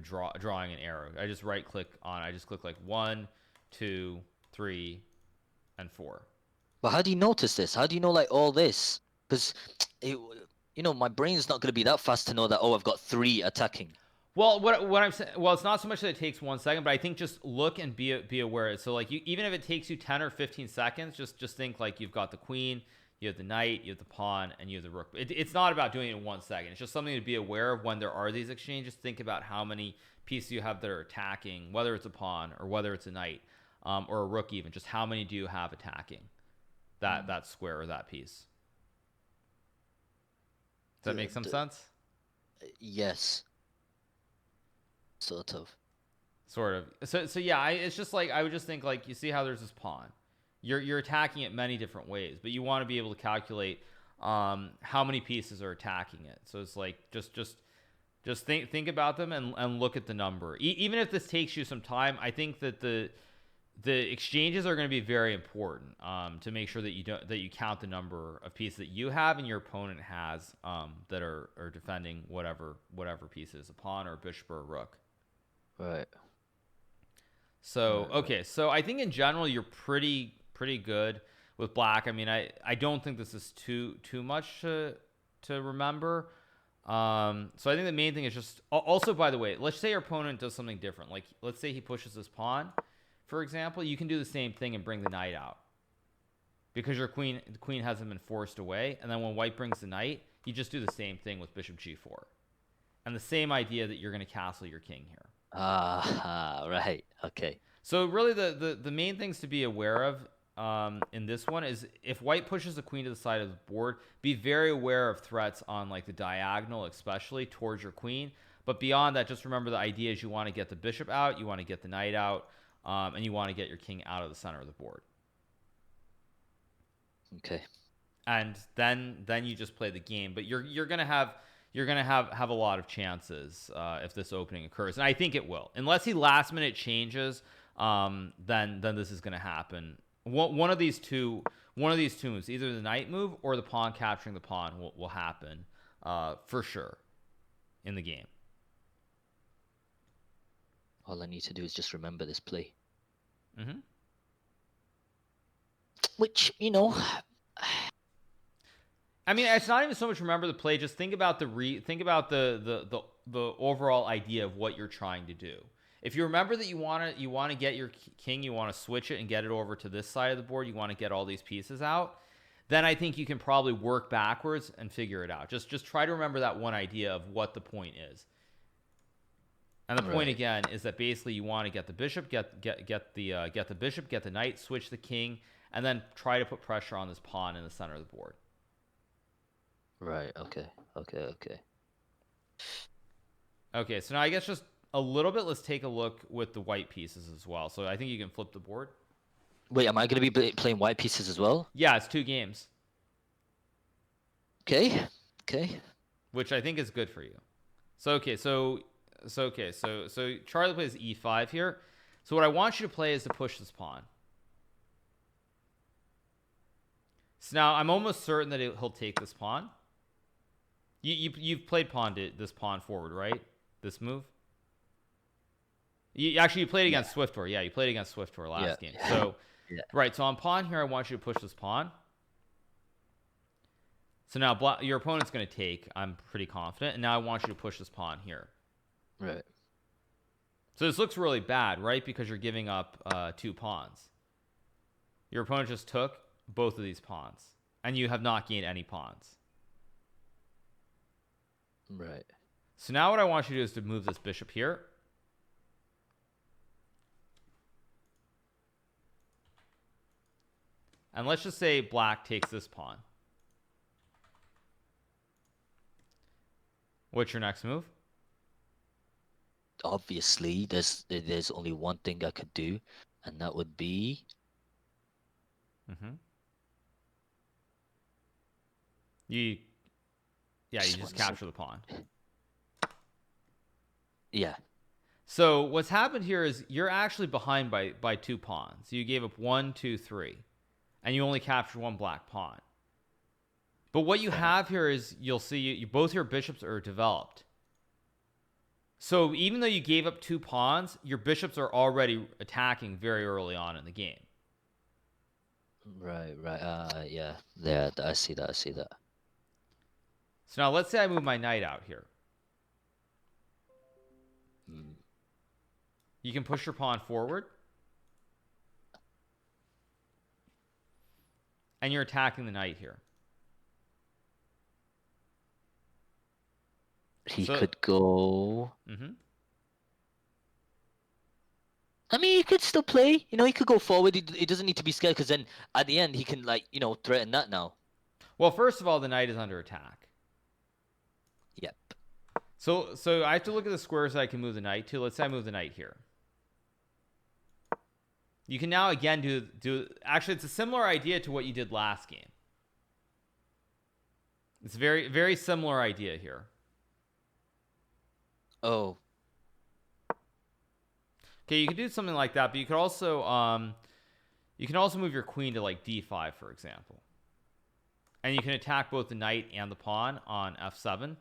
drawing an arrow. I just right click on. I just click like 1, 2, 3, and 4. But how do you notice this? How do you know like all this? Because my brain's not gonna be that fast to know that. Oh, I've got 3 attacking. Well, what I'm saying, well, it's not so much that it takes 1 second, but I think just look and be aware. So like even if it takes you 10 or 15 seconds, just think like you've got the queen, you have the knight, you have the pawn, and you have the rook. It's not about doing it in 1 second. It's just something to be aware of when there are these exchanges. Think about how many pieces you have that are attacking, whether it's a pawn or whether it's a knight or a rook even. Just how many do you have attacking that square or that piece? Does that make some sense? Yes. Sort of. So yeah, it's just like I would just think like you see how there's this pawn. You're attacking it many different ways, but you want to be able to calculate how many pieces are attacking it. So it's like just think about them and look at the number. Even if this takes you some time, I think that the exchanges are going to be very important to make sure that you count the number of pieces that you have and your opponent has that are defending whatever piece it is, a pawn or a bishop or a rook. Right. So okay, so I think in general you're pretty good with black. I mean, I don't think this is too much to remember. So I think the main thing is just also, by the way, let's say your opponent does something different. Like let's say he pushes his pawn, for example. You can do the same thing and bring the knight out because the queen hasn't been forced away. And then when white brings the knight, you just do the same thing with bishop g4, and the same idea that you're going to castle your king here. Right. Okay. So really the main things to be aware of in this one is if white pushes the queen to the side of the board, be very aware of threats on like the diagonal, especially towards your queen. But beyond that, just remember the idea is you want to get the bishop out, you want to get the knight out, and you want to get your king out of the center of the board. Okay. and then you just play the game. But you're gonna have a lot of chances if this opening occurs, and I think it will, unless he last minute changes. Then this is gonna happen. One of these two moves, either the knight move or the pawn capturing the pawn, will happen for sure in the game. All I need to do is just remember this play. Mm-hmm. Which, you know, I mean, it's not even so much remember the play. Just think about the overall idea of what you're trying to do. If you remember that you want to get your king, you want to switch it and get it over to this side of the board, you want to get all these pieces out, then I think you can probably work backwards and figure it out. Just try to remember that one idea of what the point is. And the point again is that basically you want to get the bishop, get the bishop, get the knight, switch the king, and then try to put pressure on this pawn in the center of the board. Right. Okay. Okay, so now I guess just a little bit, let's take a look with the white pieces as well. So I think you can flip the board. Wait, am I going to be playing white pieces as well? Yeah, it's 2 games. Okay. Which I think is good for you. So Charlie plays e5 here. So what I want you to play is to push this pawn. So now I'm almost certain that he'll take this pawn. You've played this pawn forward, right? This move. You played against Swiftor. Yeah, you played against Swiftor last game. So right. So on pawn here, I want you to push this pawn. So now your opponent's going to take. I'm pretty confident, and now I want you to push this pawn here. Right. So this looks really bad, right? Because you're giving up 2 pawns. Your opponent just took both of these pawns, and you have not gained any pawns. Right. So now what I want you to do is to move this bishop here. And let's just say black takes this pawn. What's your next move? Obviously, there's only one thing I could do, and that would be... You just capture the pawn. Yeah. So what's happened here is you're actually behind by 2 pawns. You gave up 1, 2, 3, and you only captured 1 black pawn. But what you have here is, you'll see both your bishops are developed. So even though you gave up 2 pawns, your bishops are already attacking very early on in the game. Right. Yeah, I see that. So now let's say I move my knight out here. You can push your pawn forward. And you're attacking the knight here. He could go... I mean, he could still play. You know, he could go forward. He doesn't need to be scared, because then at the end, he can, like, you know, threaten that now. Well, first of all, the knight is under attack. Yep. So I have to look at the squares that I can move the knight to. Let's say I move the knight here. You can now again do actually, it's a similar idea to what you did last game. It's a very, very similar idea here. Oh. Okay, you can do something like that, but you could also move your queen to like d5, for example. And you can attack both the knight and the pawn on f7.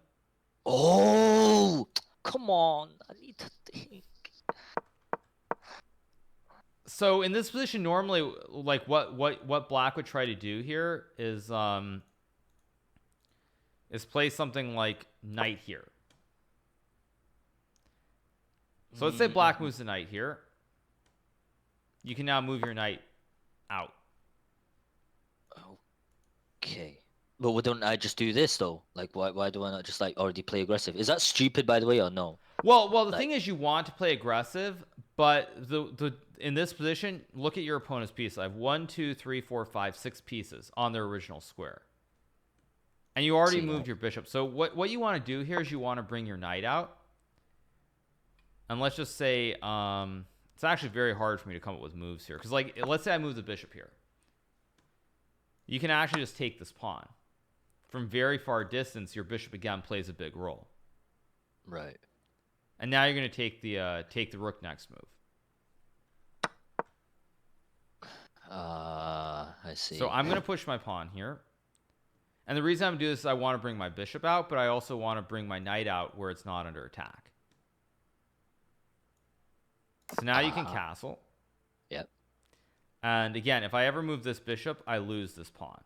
Oh, come on. I need to think. So in this position, normally, like what black would try to do here is play something like knight here. So let's say black moves the knight here. You can now move your knight out. Okay. But why don't I just do this, though? Like, why do I not just, like, already play aggressive? Is that stupid, by the way, or no? Well, the thing is, you want to play aggressive, but in this position, look at your opponent's piece. I have 1, 2, 3, 4, 5, 6 pieces on their original square. And you already moved your bishop. So what you want to do here is you want to bring your knight out. And let's just say, it's actually very hard for me to come up with moves here. Because, like, let's say I move the bishop here. you can actually just take this pawn. From very far distance, your bishop again plays a big role. Right. And now you're going to take the rook next move. I see. So I'm going to push my pawn here. And the reason I'm doing this is I want to bring my bishop out, but I also want to bring my knight out where it's not under attack. So now you can castle. Yep. And again, if I ever move this bishop, I lose this pawn.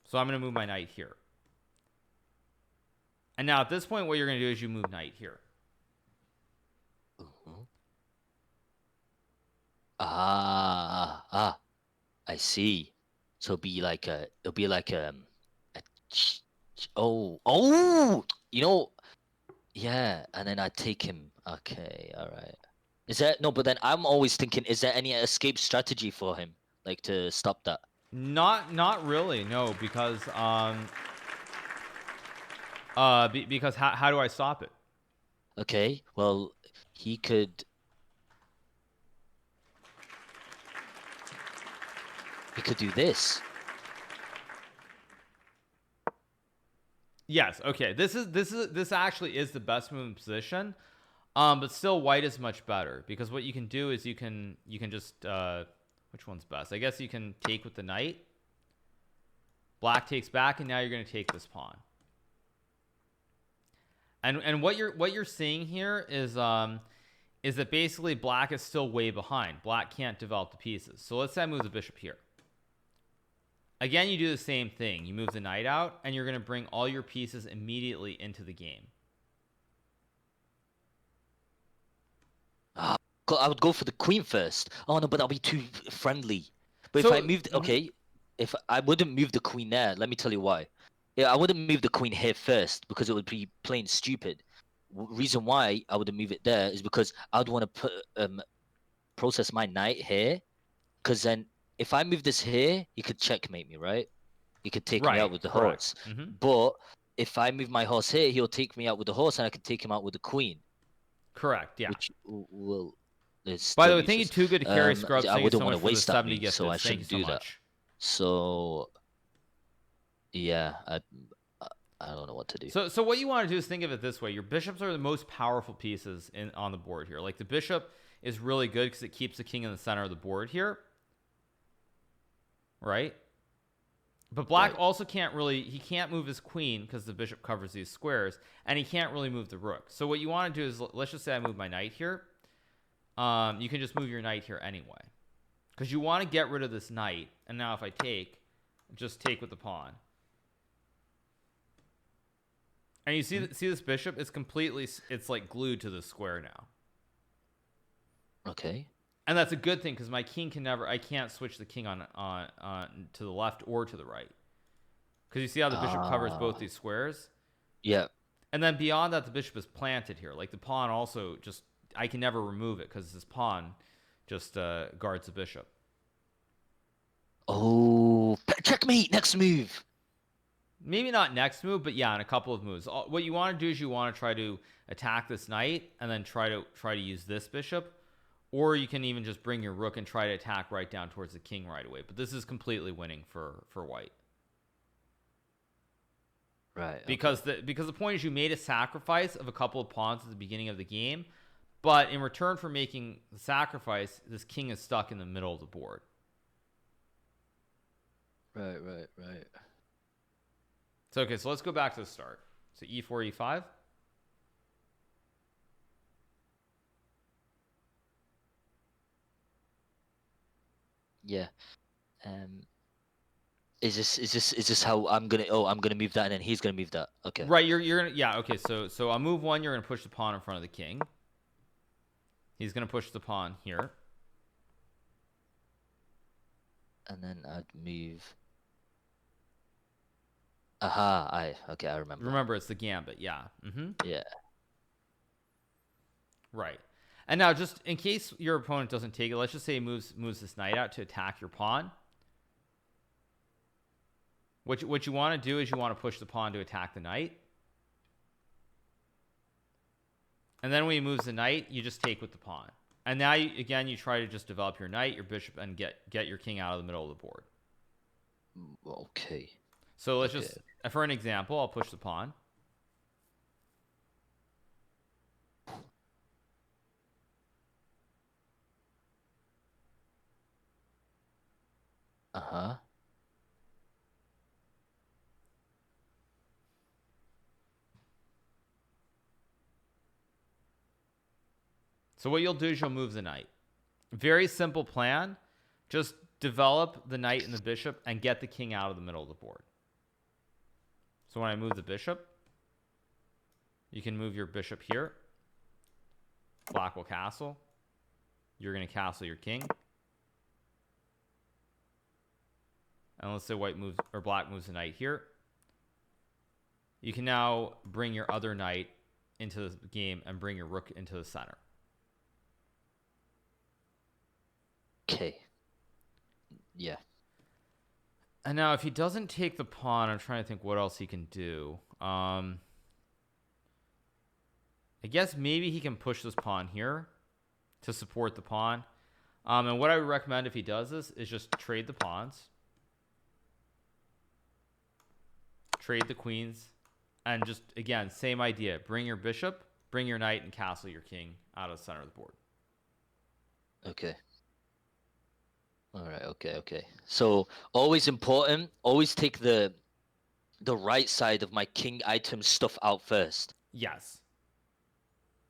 So I'm going to move my knight here. And now at this point, what you're going to do is you move knight here. I see. So it'll be like you know, yeah, and then I take him. Okay, all right. Is that no? But then I'm always thinking, is there any escape strategy for him, like to stop that? Not really, no, because because how do I stop it? Okay, well, he could do this. Yes, okay. This actually is the best move in position. But still white is much better because what you can do is you can just which one's best? I guess you can take with the knight. Black takes back, and now you're going to take this pawn. And what you're seeing here is that basically black is still way behind. Black can't develop the pieces. So let's say I move the bishop here. Again, you do the same thing. You move the knight out, and you're going to bring all your pieces immediately into the game. I would go for the queen first. Oh no, but that'll be too friendly. But So- if I moved, okay, if I wouldn't move the queen there, let me tell you why. Yeah, I wouldn't move the queen here first because it would be plain stupid. Reason why I wouldn't move it there is because I'd want to put process my knight here, because then if I move this here, he could checkmate me, right? He could take me out with the horse. But if I move my horse here, he'll take me out with the horse, and I can take him out with the queen. Correct, yeah. Which will. By the way, thank you, Too Good to Carry Scrubs. I Thank you wouldn't so want much to for the waste that 70 move, gifted. so I Thank you shouldn't so do that. much. So, yeah, I don't know what to do. So what you want to do is think of it this way. Your bishops are the most powerful pieces on the board here. Like the bishop is really good because it keeps the king in the center of the board here. Right? But black also can't he can't move his queen because the bishop covers these squares, and he can't really move the rook. So what you want to do is, let's just say I move my knight here. You can just move your knight here anyway. Because you want to get rid of this knight, and now if I just take with the pawn. And you see this bishop? It's like glued to the square now. Okay. And that's a good thing because my king I can't switch the king on to the left or to the right. Because you see how the bishop covers both these squares? Yeah. And then beyond that, the bishop is planted here. Like the pawn also I can never remove it because this pawn just guards the bishop. Oh, checkmate, next move. Maybe not next move, but yeah, in a couple of moves. What you want to do is you want to try to attack this knight and then try to use this bishop. Or you can even just bring your rook and try to attack right down towards the king right away. But this is completely winning for white. Right. Because the point is you made a sacrifice of a couple of pawns at the beginning of the game, but in return for making the sacrifice, this king is stuck in the middle of the board. Right. So okay, so let's go back to the start. So e4, e5. Yeah. Is this how I'm gonna move that and then he's gonna move that? Okay. Right, you're gonna, yeah, okay, so on move 1 you're gonna push the pawn in front of the king. He's gonna push the pawn here. And then I'd move. I remember. Remember, it's the gambit, yeah. Yeah. Right. And now, just in case your opponent doesn't take it, let's just say he moves this knight out to attack your pawn. What you want to do is you want to push the pawn to attack the knight. And then when he moves the knight, you just take with the pawn. And now, you try to just develop your knight, your bishop, and get your king out of the middle of the board. Okay. So let's Okay. just, for an example, I'll push the pawn. Uh-huh. So what you'll do is you'll move the knight. Very simple plan. Just develop the knight and the bishop and get the king out of the middle of the board. So when I move the bishop, you can move your bishop here. Black will castle. You're going to castle your king. And let's say white moves, or black moves the knight here. You can now bring your other knight into the game and bring your rook into the center. Okay. Yeah. And now if he doesn't take the pawn, I'm trying to think what else he can do. I guess maybe he can push this pawn here to support the pawn. And what I would recommend if he does this is just trade the pawns. Trade the queens. And just, again, same idea. Bring your bishop, bring your knight, and castle your king out of the center of the board. Okay. All right. Okay. So always important. Always take the right side of my king item stuff out first. Yes.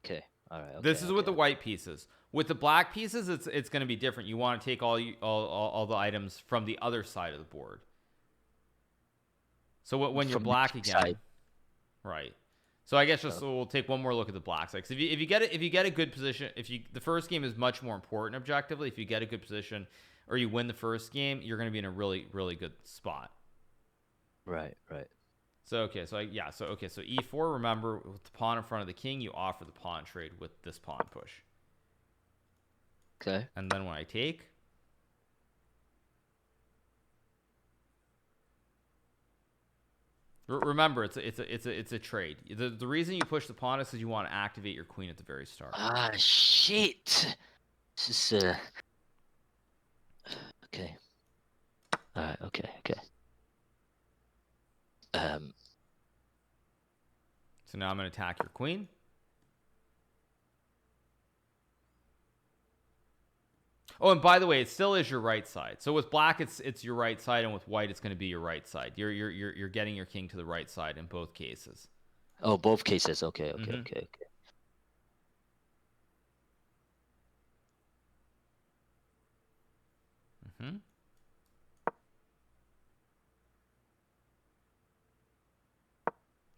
Okay. All right. Okay. This is with the white pieces. With the black pieces, it's going to be different. You want to take all the items from the other side of the board. So when you're black again, side. right? So I guess just we'll take one more look at the black side. If you get a good position, the first game is much more important objectively. If you get a good position or you win the first game, you're going to be in a really really good spot. Right. So so e4. Remember, with the pawn in front of the king, you offer the pawn trade with this pawn push. Okay. And then when I take, remember it's a trade. The reason you push the pawn is because you want to activate your queen at the very start. Ah, shit. This is okay. All right. Okay. So now I'm going to attack your queen. Oh, and by the way, it still is your right side. So with black, it's your right side, and with white, it's going to be your right side. You're getting your king to the right side in both cases. Oh, both cases. Okay.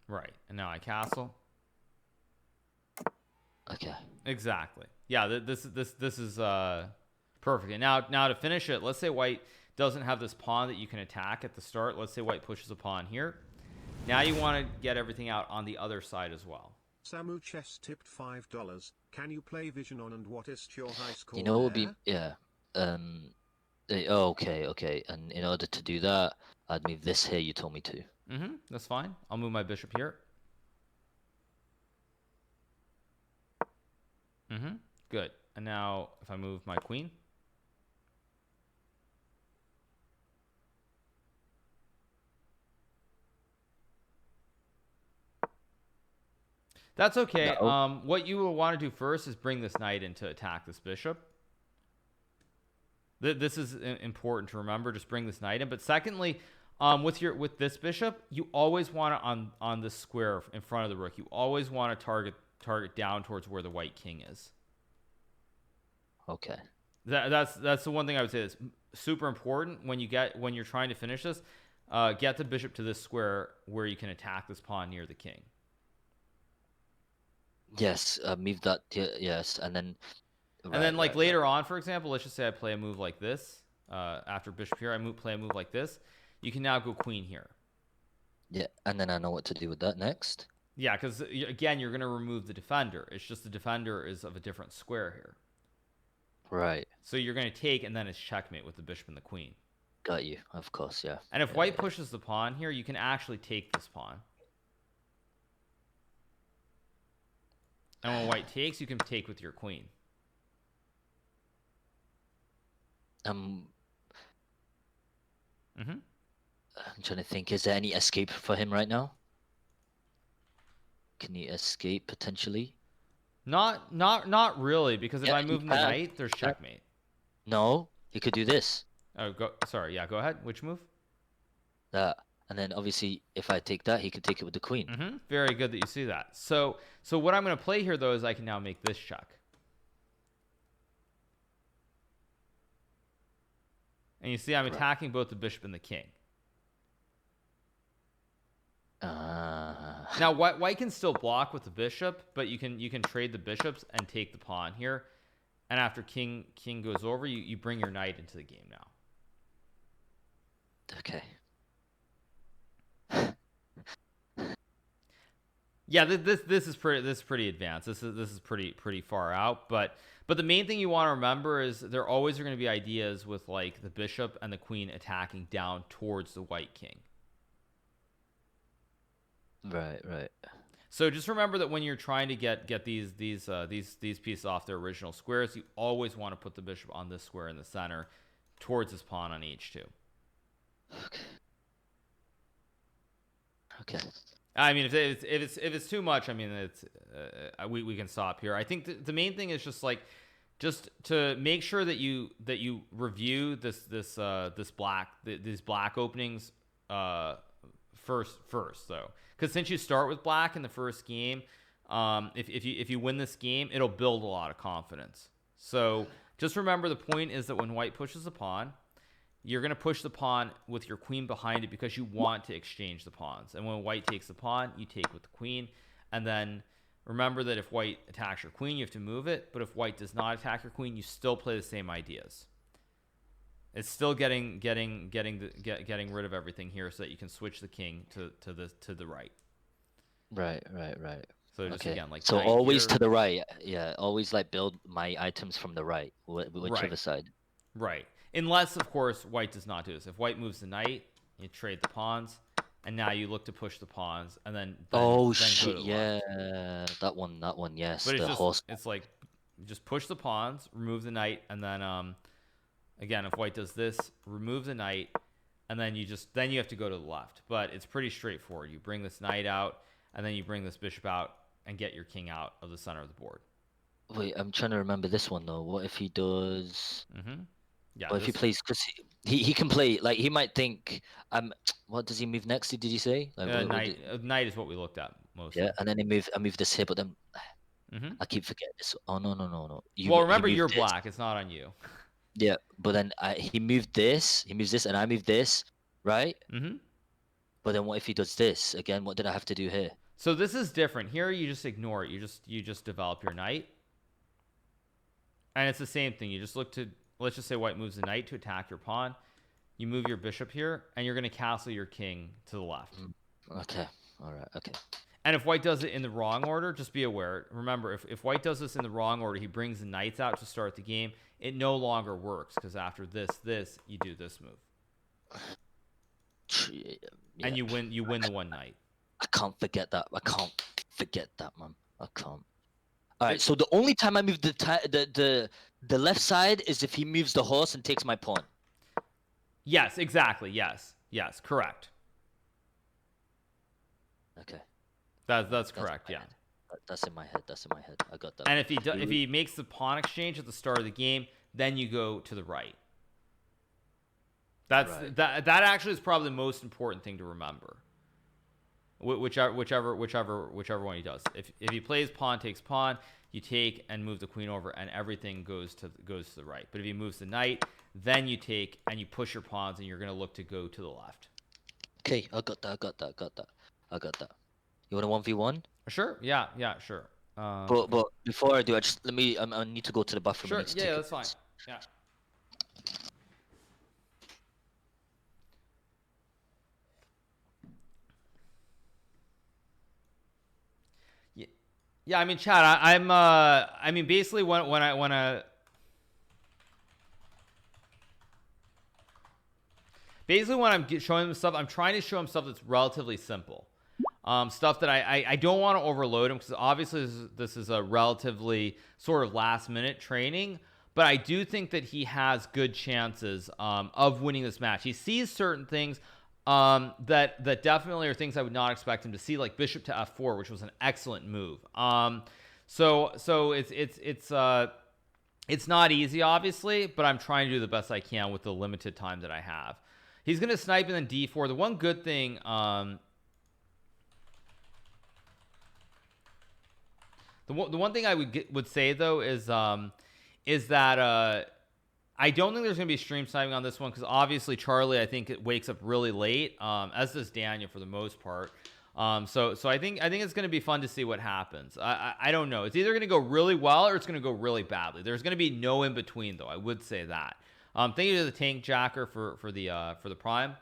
Right, and now I castle. Okay. Exactly. Yeah, this is perfect. And now to finish it, let's say white doesn't have this pawn that you can attack at the start. Let's say white pushes a pawn here. Now you want to get everything out on the other side as well. Samu Chess tipped $5. Can you play Vision on and what is your high score? You know, it would be okay. And in order to do that, I'd move this here. You told me to. That's fine. I'll move my bishop here. Good. And now if I move my queen. That's okay. No. What you will want to do first is bring this knight in to attack this bishop. This is important to remember. Just bring this knight in. But secondly, with this bishop, you always want to on this square in front of the rook. You always want to target down towards where the white king is. Okay. That's the one thing I would say that's super important when you're trying to finish this. Get the bishop to this square where you can attack this pawn near the king. Yes, move that. Yes, and then. Later on, for example, let's just say I play a move like this. After bishop here, play a move like this. You can now go queen here. Yeah, and then I know what to do with that next. Yeah, because again, you're going to remove the defender. It's just the defender is of a different square here. Right. So you're going to take, and then it's checkmate with the bishop and the queen. Got you. Of course, yeah. And if white pushes the pawn here, you can actually take this pawn. And when white takes, you can take with your queen. I'm trying to think. Is there any escape for him right now? Can he escape potentially? Not really, because if Yeah, I he move the can. knight, there's Yeah. checkmate. No, he could do this. Oh, sorry. Yeah, go ahead. Which move? That. And then obviously, if I take that, he could take it with the queen. Very good that you see that. So what I'm going to play here, though, is I can now make this check. And you see I'm attacking both the bishop and the king. Now, white can still block with the bishop, but you can trade the bishops and take the pawn here. And after king goes over, you bring your knight into the game now. Okay. Yeah, this is pretty advanced. This is pretty far out, but the main thing you want to remember is there always are going to be ideas with like the bishop and the queen attacking down towards the white king. Right. So just remember that when you're trying to get these pieces off their original squares, you always want to put the bishop on this square in the center towards his pawn on h2. Okay. I mean, if it's too much, I mean, we can stop here. I think the main thing is just to make sure that you review these black openings first though, because since you start with black in the first game, if you win this game, it'll build a lot of confidence. So just remember, the point is that when white pushes a pawn, you're going to push the pawn with your queen behind it because you want to exchange the pawns. And when white takes the pawn, you take with the queen. And then remember that if white attacks your queen, you have to move it. But if white does not attack your queen, you still play the same ideas. It's still getting rid of everything here so that you can switch the king to the right. Right. So just again, like, so always here. to the right. Yeah, always like build my items from the right, whichever side. Right. Unless, of course, white does not do this. If white moves the knight, you trade the pawns, and now you look to push the pawns, and then shit, go to yeah, left. that one, yes. But horse. it's like just push the pawns, remove the knight, and then again, if white does this, remove the knight, and then you have to go to the left. But it's pretty straightforward. You bring this knight out, and then you bring this bishop out, and get your king out of the center of the board. Wait, I'm trying to remember this one though. What if he does? Yeah. Well, if he plays, because he can play, like, he might think, what does he move next? Did you say? Like, knight is what we looked at mostly. Yeah, and then I move this here, but then I keep forgetting this. Oh no. Well, remember, you're black. It's not on you. Yeah, but then he moved this, and I moved this, right? But then what if he does this again? What did I have to do here? So this is different. Here you just ignore it. You just develop your knight, and it's the same thing. You just look to, let's just say white moves the knight to attack your pawn. You move your bishop here, and you're going to castle your king to the left. Okay. All right. Okay. And if white does it in the wrong order, just be aware. Remember, if white does this in the wrong order, he brings the knights out to start the game. It no longer works, because after this, you do this move. Yeah. And you win the one knight. I can't forget that. Man. I can't. All right. So the only time I move the left side is if he moves the horse and takes my pawn. Yes, exactly. Yes, correct. Okay. That's correct. Yeah. That's in my head. I got that. And if he makes the pawn exchange at the start of the game, then you go to the right. That actually is probably the most important thing to remember. Whichever one he does. If he plays pawn takes pawn, you take and move the queen over, and everything goes to the right. But if he moves the knight, then you take and you push your pawns, and you're going to look to go to the left. Okay, I got that. You want a 1v1? Sure. Yeah, sure. But before I do, I need to go to the bathroom. Sure. Yeah, that's fine. Yeah. Yeah, I mean, Chad, I mean, basically when I basically when I'm showing him stuff, I'm trying to show him stuff that's relatively simple. Stuff that I don't want to overload him, because obviously this is a relatively sort of last minute training, but I do think that he has good chances of winning this match. He sees certain things. that definitely are things I would not expect him to see, like bishop to f4, which was an excellent move. So it's not easy, obviously, but I'm trying to do the best I can with the limited time that I have. He's gonna snipe and then d4. The one good thing, the one thing I would say though is that I don't think there's going to be stream sniping on this one because obviously Charlie, I think, it wakes up really late, as does Daniel for the most part. So I think it's going to be fun to see what happens. I don't know. It's either going to go really well or it's going to go really badly. There's going to be no in between, though. I would say that. Thank you to the Tank Jacker for the Prime.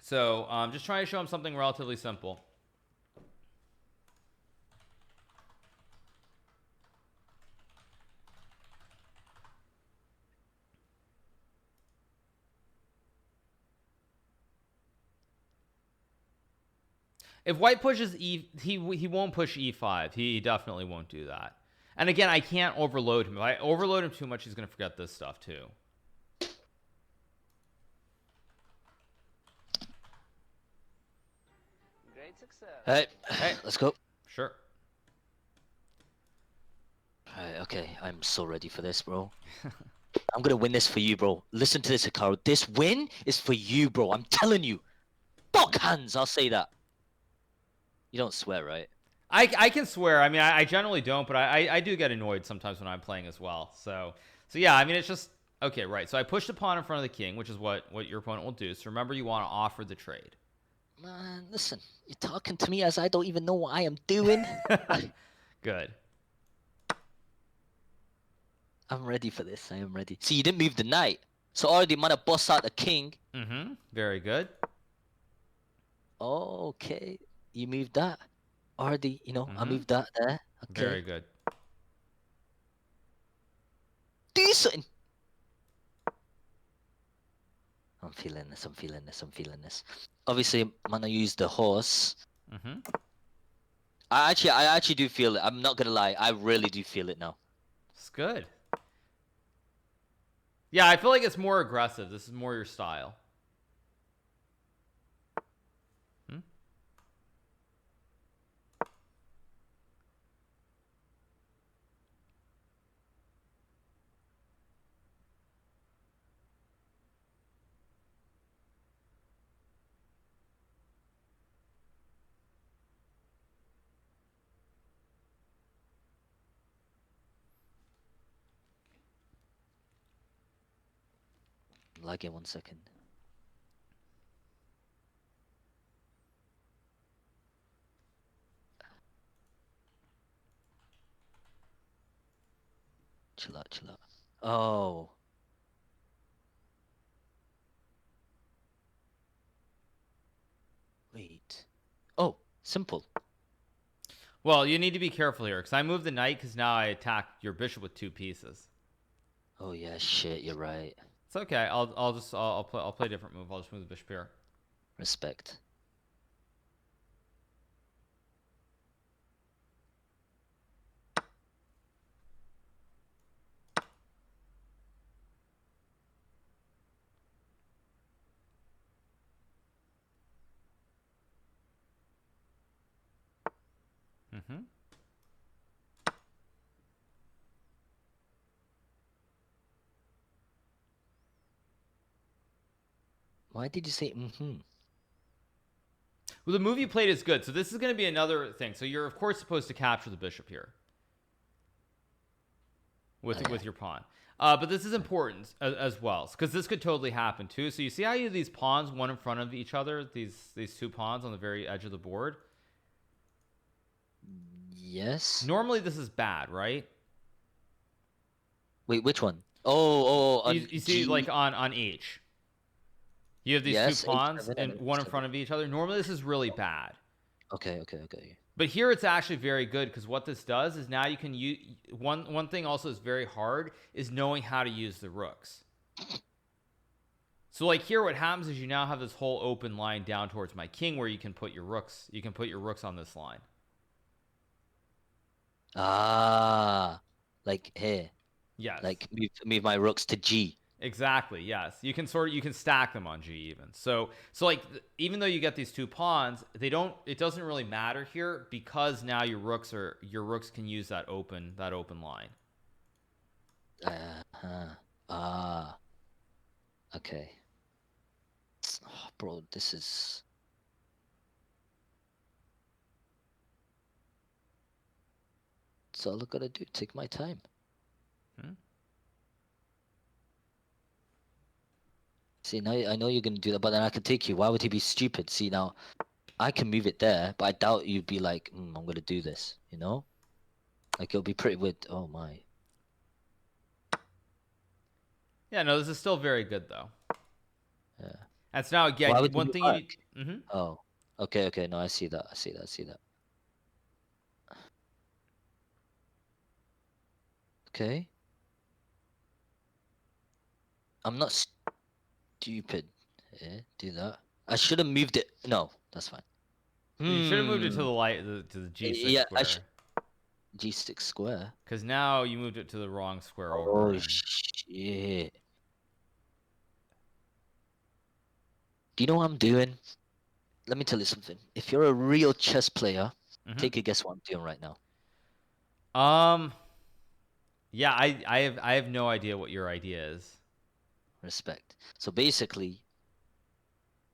So just trying to show him something relatively simple. If white pushes e, he won't push e5. He definitely won't do that. And again, I can't overload him. If I overload him too much, he's going to forget this stuff too. Great success. Hey, let's go. Sure. Alright, okay, I'm so ready for this, bro. I'm gonna win this for you, bro. Listen to this, Hikaru. This win is for you, bro. I'm telling you. Fuck hands, I'll say that. You don't swear, right? I can swear. I mean, I generally don't, but I do get annoyed sometimes when I'm playing as well. So yeah, I mean, it's just, okay, right. So I pushed the pawn in front of the king, which is what your opponent will do. So remember, you want to offer the trade. Man, listen. You're talking to me as I don't even know what I am doing. Good. I'm ready for this. I am ready. See, you didn't move the knight. So already man boss out the king. Mm-hmm. Very good. Oh, okay. You moved that. Already, you know, I Mhm. moved that there. Okay. Very good. Do something. I'm feeling this. I'm feeling this. I'm feeling this. Obviously, man, I used the horse. Mm-hmm. I actually do feel it. I'm not gonna lie. I really do feel it now. It's good. Yeah, I feel like it's more aggressive. This is more your style. Lagging 1 second. Chill out, chill out. Oh. Wait. Oh, simple. Well, you need to be careful here because I moved the knight because now I attack your bishop with 2 pieces. Oh yeah, shit. You're right. It's okay. I'll play a different move. I'll just move the bishop here. Respect. Mm-hmm. Why did you say mm-hmm? Well, the move you played is good. So this is going to be another thing. So you're, of course, supposed to capture the bishop here with your pawn. But this is important as well because this could totally happen too. So you see how you have these pawns one in front of each other, these 2 pawns on the very edge of the board? Yes. Normally this is bad, right? Wait, which one? Oh, on You see, G? like on H. You have these Yes, 2 pawns H7 and one in front of each other. Normally this is really bad. Okay. But here it's actually very good because what this does is now you can use one thing also is very hard is knowing how to use the rooks. So like here what happens is you now have this whole open line down towards my king where you can put your rooks. You can put your rooks on this line. Ah, like here. Yes. Like move my rooks to G. Exactly. Yes, you can stack them on G even. So like even though you get these two pawns, they don't. It doesn't really matter here because now your rooks can use that open line. Okay. Oh, bro, this is. That's all I gotta do. Take my time. See, now I know you're gonna do that, but then I can take you. Why would he be stupid? See, now I can move it there, but I doubt you'd be like, I'm gonna do this. You know, like it'll be pretty weird. Oh my. Yeah, no, this is still very good though. Yeah. That's now again Why would one you thing mark? you need. Oh, okay. No, I see that. I see that. Okay. I'm not stupid. Yeah, do that. I should have moved it. No, that's fine. You should have moved it to the G6 Yeah, square. G6 square. Because now you moved it to the wrong square over. Oh shit. Do you know what I'm doing? Let me tell you something. If you're a real chess player, take a guess what I'm doing right now. Yeah, I have no idea what your idea is. Respect. So basically,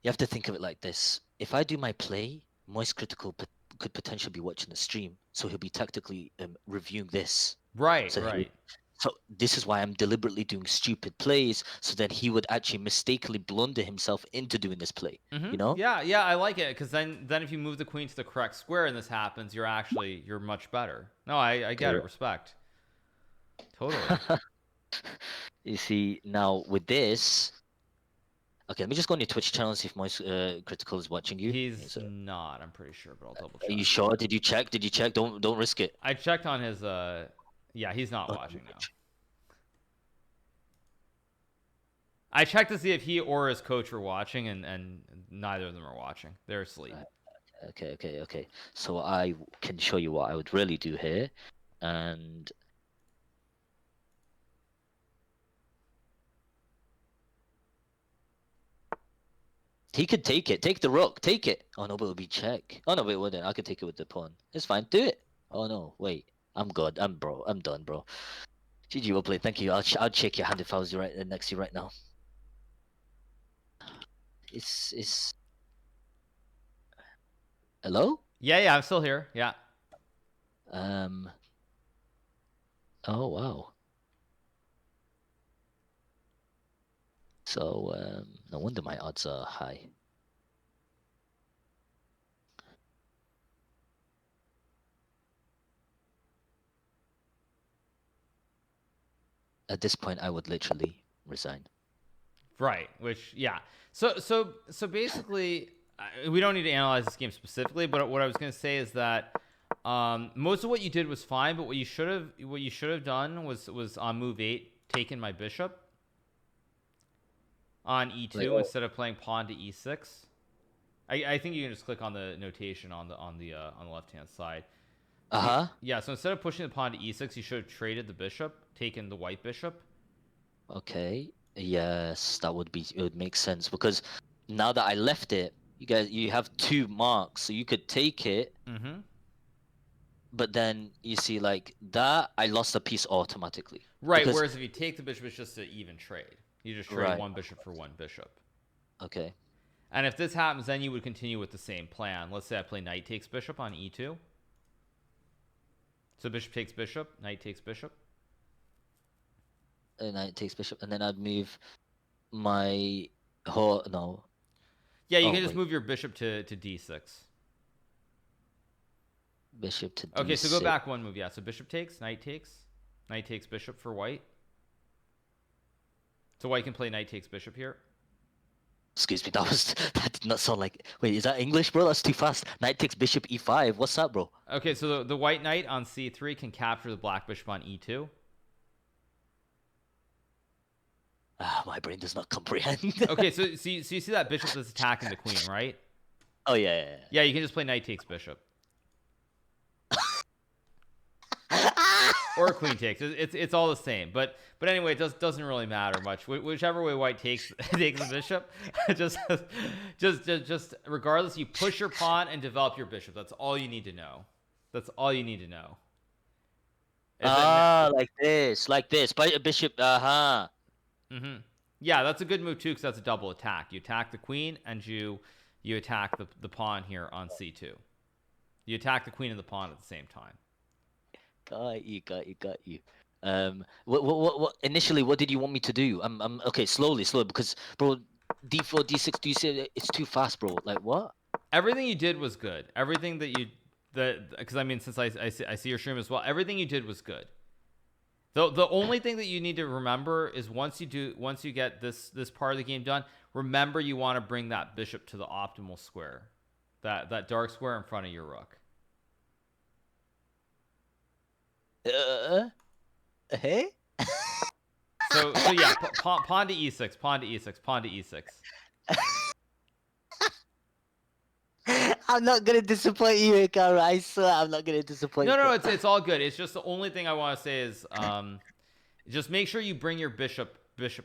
you have to think of it like this. If I do my play, Moist Critical could potentially be watching the stream, so he'll be tactically reviewing this. Right, So right. So this is why I'm deliberately doing stupid plays, so that he would actually mistakenly blunder himself into doing this play. You know? Yeah, I like it because then if you move the queen to the correct square and this happens, you're much better. No, I get it. Respect. Totally. You see, now with this, okay, let me just go on your Twitch channel and see if Moist Critical is watching you. He's not. I'm pretty sure, but I'll double check. Are you sure? Did you check? Don't risk it. I checked on his. Yeah, he's not watching now. I checked to see if he or his coach were watching, and neither of them are watching. They're asleep. Okay. So I can show you what I would really do here, and he could take it. Take the rook. Take it. Oh no, but it'll be check. Oh no, wait, wouldn't. I could take it with the pawn. It's fine. Do it. Oh no, wait. I'm good. I'm done, bro. GG, well played. Thank you. I'll check your hand if I was right next to you right now. It's. Hello? Yeah, I'm still here. Yeah. Oh wow. So no wonder my odds are high. At this point, I would literally resign. Right. Which, yeah. So basically, we don't need to analyze this game specifically, but what I was going to say is that most of what you did was fine, but what you should have done was on move 8, taken my bishop on e2 instead of playing pawn to e6. I think you can just click on the notation on the left hand side. Yeah, so instead of pushing the pawn to e6, you should have traded the bishop, taken the white bishop. Okay. Yes, it would make sense, because now that I left it, you have 2 marks, so you could take it. But then you see, like that, I lost a piece automatically. Right. Whereas if you take the bishop, it's just an even trade. You just trade one bishop for one bishop. Okay. And if this happens, then you would continue with the same plan. Let's say I play knight takes bishop on e2. So bishop takes bishop, knight takes bishop. Knight takes bishop, and then I'd move my whole no. Yeah, you can just move your bishop to d6. Bishop to d6. Okay, so go back one move. Yeah, so bishop takes, knight takes bishop for white. So white can play knight takes bishop here. Excuse me, that did not sound like. Wait, is that English, bro? That's too fast. Knight takes bishop e5. What's that, bro? Okay, so the white knight on c3 can capture the black bishop on e2. My brain does not comprehend. Okay, so you see that bishop that's attacking the queen, right? Oh yeah. Yeah, you can just play knight takes bishop. or queen takes. It's all the same. But anyway, it doesn't really matter much. Whichever way white takes takes the bishop, just regardless, you push your pawn and develop your bishop. That's all you need to know. That's all you need to know. Like this. By a bishop. Yeah, that's a good move too, because that's a double attack. You attack the queen and you attack the pawn here on c2. You attack the queen and the pawn at the same time. Got you. What initially, what did you want me to do? I'm okay. Slowly, because bro, d4, d6. Do you see it's too fast, bro? Like what? Everything you did was good. Everything because I mean, since I see your stream as well, everything you did was good. The only thing that you need to remember is once you get this part of the game done, remember you want to bring that bishop to the optimal square, that dark square in front of your rook. Hey. So yeah, pawn to e6, pawn to e6, pawn to e6. I'm not gonna disappoint you, Hikaru. I swear I'm not gonna disappoint you. No, it's all good. It's just the only thing I want to say is just make sure you bring your bishop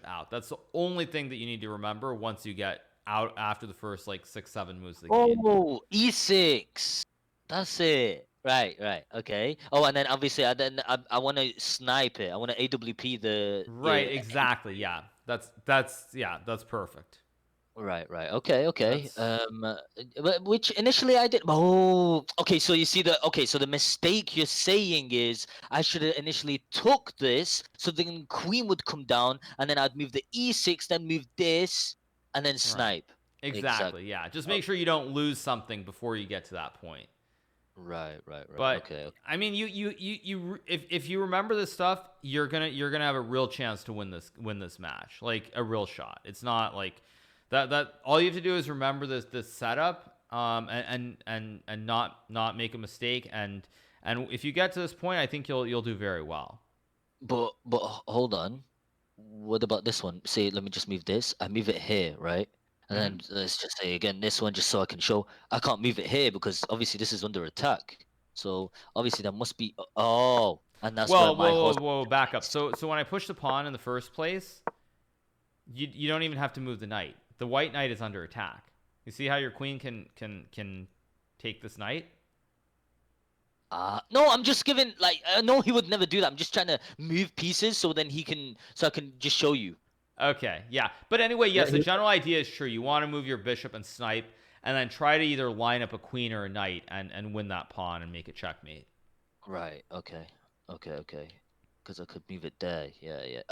out. That's the only thing that you need to remember once you get out after the first like 6-7 moves of the game. Oh, e6. That's it. Right. Okay. Oh, and then obviously I want to snipe it. I want to AWP the. Right. Exactly. Yeah. That's perfect. Right. Okay. Which initially I did. Oh, okay. So you see so the mistake you're saying is I should have initially took this, so then queen would come down, and then I'd move the e6, then move this, and then snipe. Right. Exactly. Yeah. Just make sure you don't lose something before you get to that point. Right. But okay. I mean, you if you remember this stuff, you're gonna have a real chance to win this match, like a real shot. It's not like that all you have to do is remember this setup, and not make a mistake, and if you get to this point, I think you'll do very well. But hold on, what about this one? Say, let me just move this. I move it here, right? And then let's just say again this one, just so I can show. I can't move it here because obviously this is under attack. So obviously there must be. Oh, and that's where my whoa, back up. So when I push the pawn in the first place, you don't even have to move the knight. The white knight is under attack. You see how your queen can take this knight? No, I'm just giving no, he would never do that. I'm just trying to move pieces so then so I can just show you. Okay, yeah. But anyway, yes, the general idea is true. You want to move your bishop and snipe, and then try to either line up a queen or a knight and win that pawn and make it checkmate. Right. Okay. Because I could move it there. Yeah.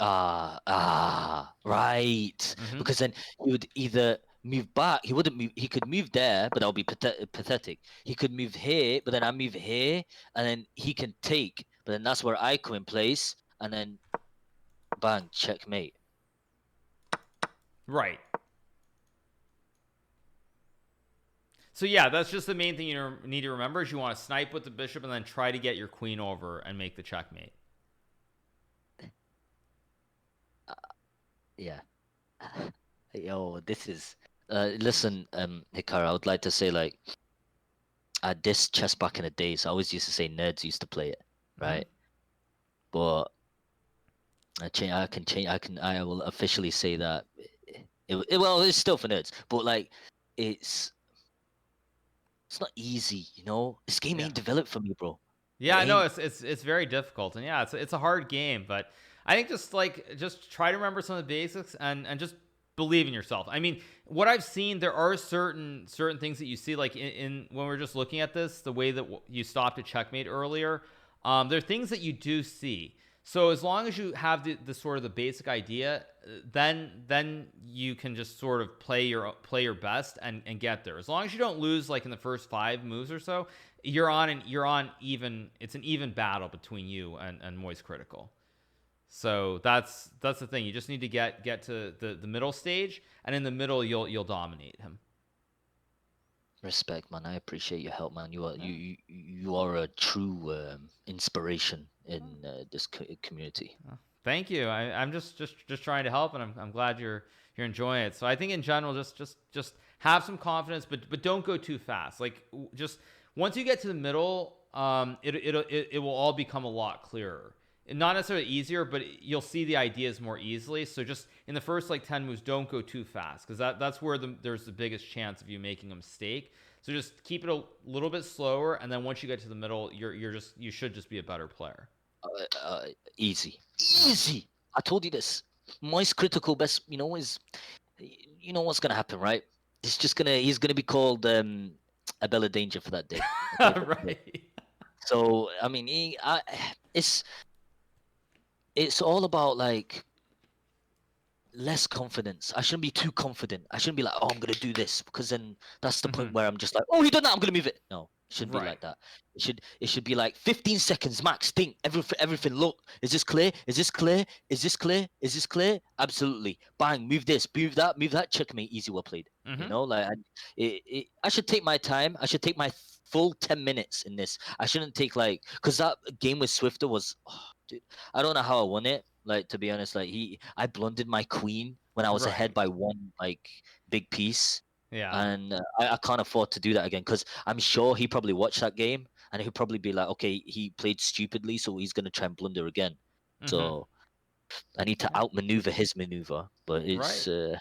Right. Because then he would either move back. He wouldn't move. He could move there, but that would be pathetic. He could move here, but then I move here, and then he can take. But then that's where I come in place, and then bang, checkmate. Right. So yeah, that's just the main thing you need to remember is you want to snipe with the bishop and then try to get your queen over and make the checkmate. Yeah. Yo, this is listen, Hikaru, I would like to say like at this chess back in the days, I always used to say nerds used to play it, right? But I will officially say that it's still for nerds, but like it's not easy, you know. This game ain't developed for me, bro. Yeah, I know it's very difficult, and yeah, it's a hard game, but I think just try to remember some of the basics and just believe in yourself. I mean, what I've seen, there are certain things that you see, like in when we're just looking at this, the way that you stopped a checkmate earlier, there are things that you do see. So as long as you have the sort of the basic idea, then you can just sort of play your best and get there. As long as you don't lose like in the first 5 moves or so, you're on even. It's an even battle between you and Moist Critical. So that's the thing. You just need to get to the middle stage, and in the middle you'll dominate him. Respect, man. I appreciate your help, man. You are a true inspiration in this community. Thank you. I'm just trying to help, and I'm glad you're enjoying it. So I think in general, just have some confidence, but don't go too fast. Like just once you get to the middle, it will all become a lot clearer. not necessarily easier, but you'll see the ideas more easily. So just in the first like 10 moves, don't go too fast, because that's where there's the biggest chance of you making a mistake. So just keep it a little bit slower, and then once you get to the middle, you should just be a better player. Easy. I told you this. Most critical best, is what's gonna happen, right? He's gonna be called a Bella Danger for that day. Okay? Right. So I mean, it's all about like less confidence. I shouldn't be too confident. I shouldn't be like, oh, I'm gonna do this, because then that's the point where I'm just like, oh, he done that, I'm gonna move it. No, it shouldn't be like that. It should be like 15 seconds max. Think everything. Look, is this clear? Is this clear? Is this clear? Is this clear? Absolutely. Bang, move this, move that. Checkmate. Easy, well played. Like I should take my time. I should take my full 10 minutes in this. I shouldn't take because that game with Swifter was, dude, I don't know how I won it. Like, to be honest, like I blundered my queen when I was ahead by one big piece. Yeah. And I can't afford to do that again, because I'm sure he probably watched that game and he'll probably be like, okay, he played stupidly, so he's gonna try and blunder again. So I need to outmaneuver his maneuver, but it's no,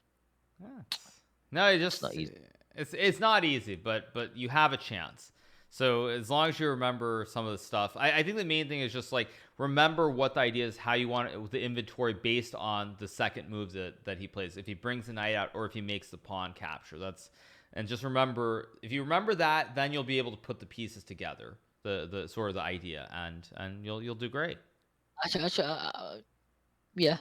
it's not easy. It's not easy, but you have a chance. So as long as you remember some of the stuff, I think the main thing is just like remember what the idea is, how you want it with the inventory based on the second move that he plays. If he brings the knight out or if he makes the pawn capture, and just remember, if you remember that, then you'll be able to put the pieces together, the sort of the idea, and you'll do great. Actually, yeah.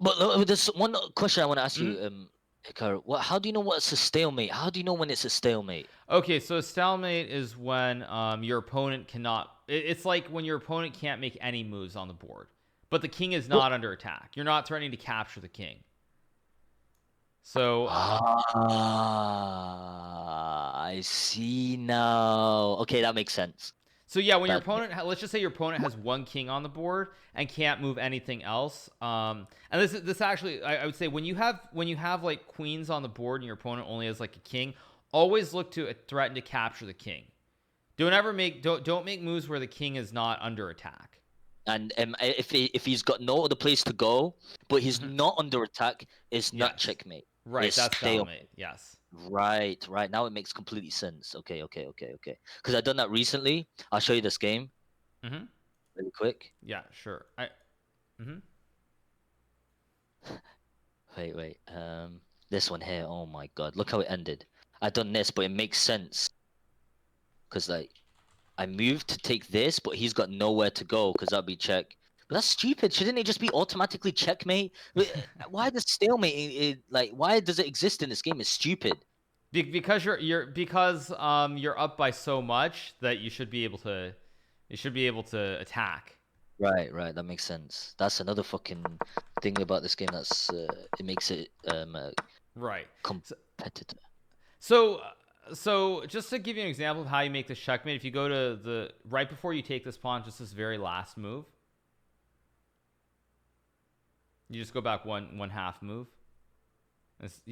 But there's one question I want to ask you, Hikaru. How do you know what's a stalemate? How do you know when it's a stalemate? Okay, so a stalemate is when your opponent cannot. It's like when your opponent can't make any moves on the board, but the king is not under attack. You're not threatening to capture the king. So I see now. Okay, that makes sense. So yeah, when your opponent, let's just say your opponent has one king on the board and can't move anything else. And this actually, I would say when you have like queens on the board and your opponent only has like a king, always look to threaten to capture the king. Don't make moves where the king is not under attack. And if he's got no other place to go, but he's not under attack, it's not checkmate. Right, that's stalemate. Yes. Right. Now it makes completely sense. Okay. Because I've done that recently. I'll show you this game. Really quick. Yeah, sure. Wait. This one here. Oh my God! Look how it ended. I done this, but it makes sense. Because I moved to take this, but he's got nowhere to go because that'd be check. But that's stupid. Shouldn't it just be automatically checkmate? Why does stalemate? Why does it exist in this game? It's stupid. Because you're up by so much that you should be able to attack. Right. That makes sense. That's another fucking thing about this game. That's it makes it right competitive. So just to give you an example of how you make this checkmate, if you go to the right before you take this pawn, just this very last move, you just go back one half move.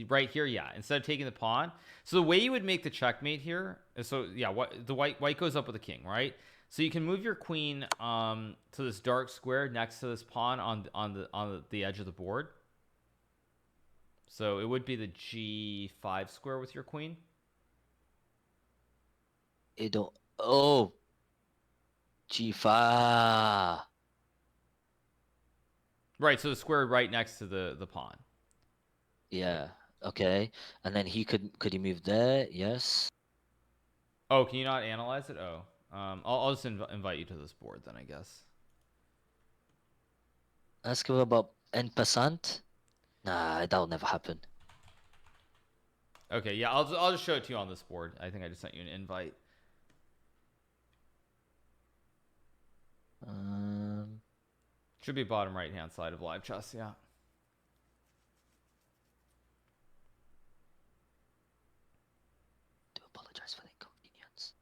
Right here, yeah. Instead of taking the pawn, so the way you would make the checkmate here is the white goes up with the king, right? So you can move your queen to this dark square next to this pawn on the edge of the board. So it would be the G5 square with your queen. G5. Right, so the square right next to the pawn. Yeah. Okay. And then could he move there? Yes. Oh, can you not analyze it? Oh, I'll just invite you to this board then, I guess. Ask him about en passant. Nah, that'll never happen. Okay, yeah, I'll just show it to you on this board. I think I just sent you an invite. Should be bottom right hand side of live chess, yeah. Do apologize for the inconvenience.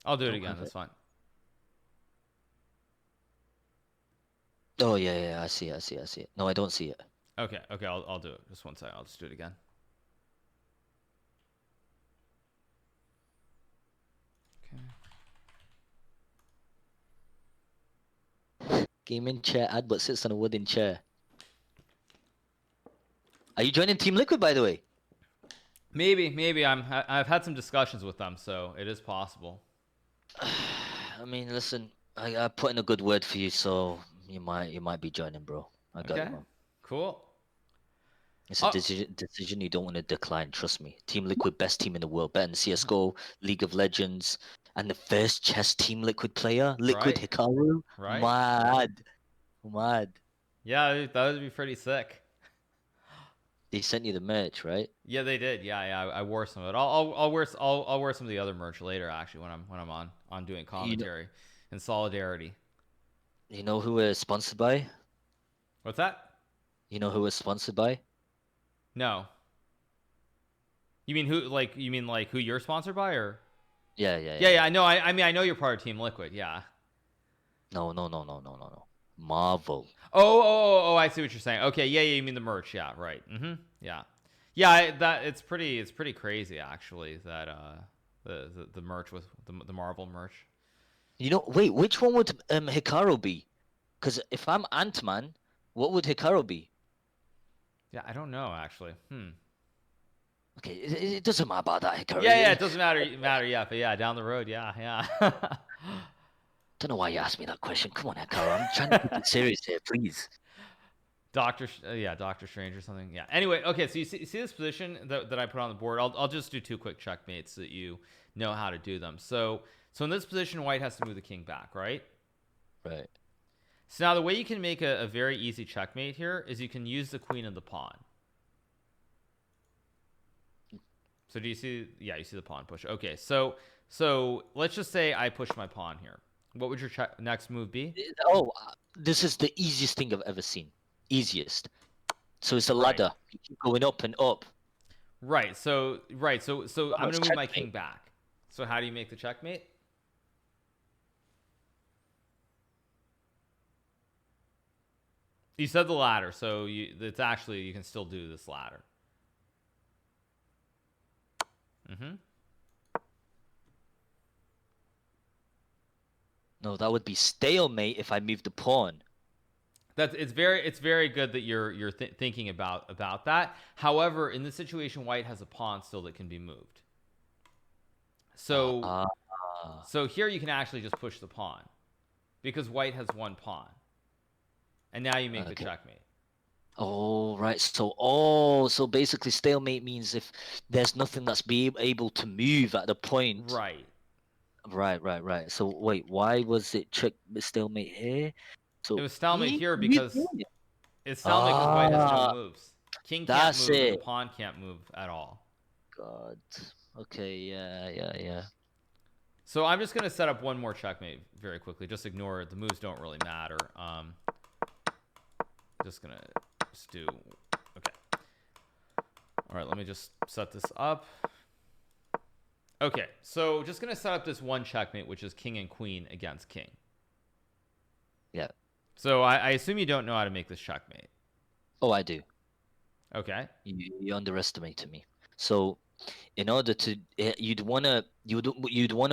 I'll do it again. That's fine. Oh yeah, I see it. No, I don't see it. Okay, I'll do it. Just one second. I'll just do it again. Gaming chair ad but sits on a wooden chair. Are you joining Team Liquid, by the way? Maybe I've had some discussions with them, so it is possible. I mean, listen, I put in a good word for you, so you might be joining, bro. I got Okay, you, man. cool. It's a decision you don't want to decline. Trust me. Team Liquid, best team in the world, better than CS:GO, League of Legends, and the first chess Team Liquid player, Liquid Right. Hikaru. Right. Mad. Yeah, that would be pretty sick. They sent you the merch, right? Yeah, they did. Yeah, I wore some of it. I'll wear some of the other merch later. Actually, when I'm on doing commentary and solidarity. You know who we're sponsored by? What's that? You know who we're sponsored by? No. You mean who? Like you mean like who you're sponsored by, or? Yeah. I know. I mean I know you're part of Team Liquid. Yeah. No. Marvel. Oh, I see what you're saying. Okay, yeah, you mean the merch. Yeah, right. Yeah. Yeah, that it's pretty crazy actually that the merch with the Marvel merch. You know, wait, which one would Hikaru be? Because if I'm Ant-Man, what would Hikaru be? Yeah, I don't know actually. Okay, it doesn't matter about that, Hikaru. Yeah, it doesn't matter. Yeah, but yeah, down the road, yeah. Don't know why you asked me that question. Come on, Hikaru. I'm trying to keep it serious here, please. Doctor Strange or something. Yeah. Anyway, okay. So you see this position that I put on the board. I'll just do two quick checkmates so that you know how to do them. So in this position, White has to move the king back, right? Right. So now the way you can make a very easy checkmate here is you can use the queen and the pawn. So do you see? Yeah, you see the pawn push. Okay. So let's just say I push my pawn here. What would your next move be? Oh, this is the easiest thing I've ever seen. Easiest. So it's a ladder. You keep going up and up. Right. So I'm gonna move my checkmate. king back. So how do you make the checkmate? You said the ladder, so it's actually you can still do this ladder. No, that would be stalemate if I move the pawn. It's very good that you're thinking about that. However, in this situation, White has a pawn still that can be moved. So so here you can actually just push the pawn because White has one pawn, and now you make the checkmate. Oh, right. So basically stalemate means if there's nothing that's able to move at the point. Right. Right. So wait, why was it stalemate here? So it was stalemate here because it's stalemate because White has no moves. King can't move, and the pawn can't move at all. God. Okay, yeah. So I'm just gonna set up one more checkmate very quickly. Just ignore it. The moves don't really matter. Just gonna do. Okay. All right. Let me just set this up. Okay. So just gonna set up this one checkmate, which is king and queen against king. Yeah. So I assume you don't know how to make this checkmate. Oh, I do. Okay. You underestimated me. So, in order to, you'd wanna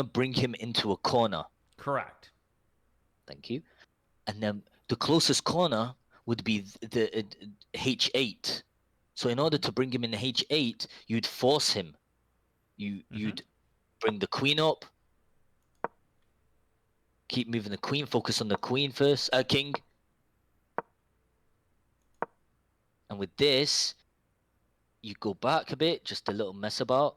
bring him into a corner. Correct. Thank you. And then the closest corner would be the H8. So in order to bring him in H8, you'd force him. You'd bring the queen up. Keep moving the queen. Focus on the queen first. King. And with this, you go back a bit, just a little mess about.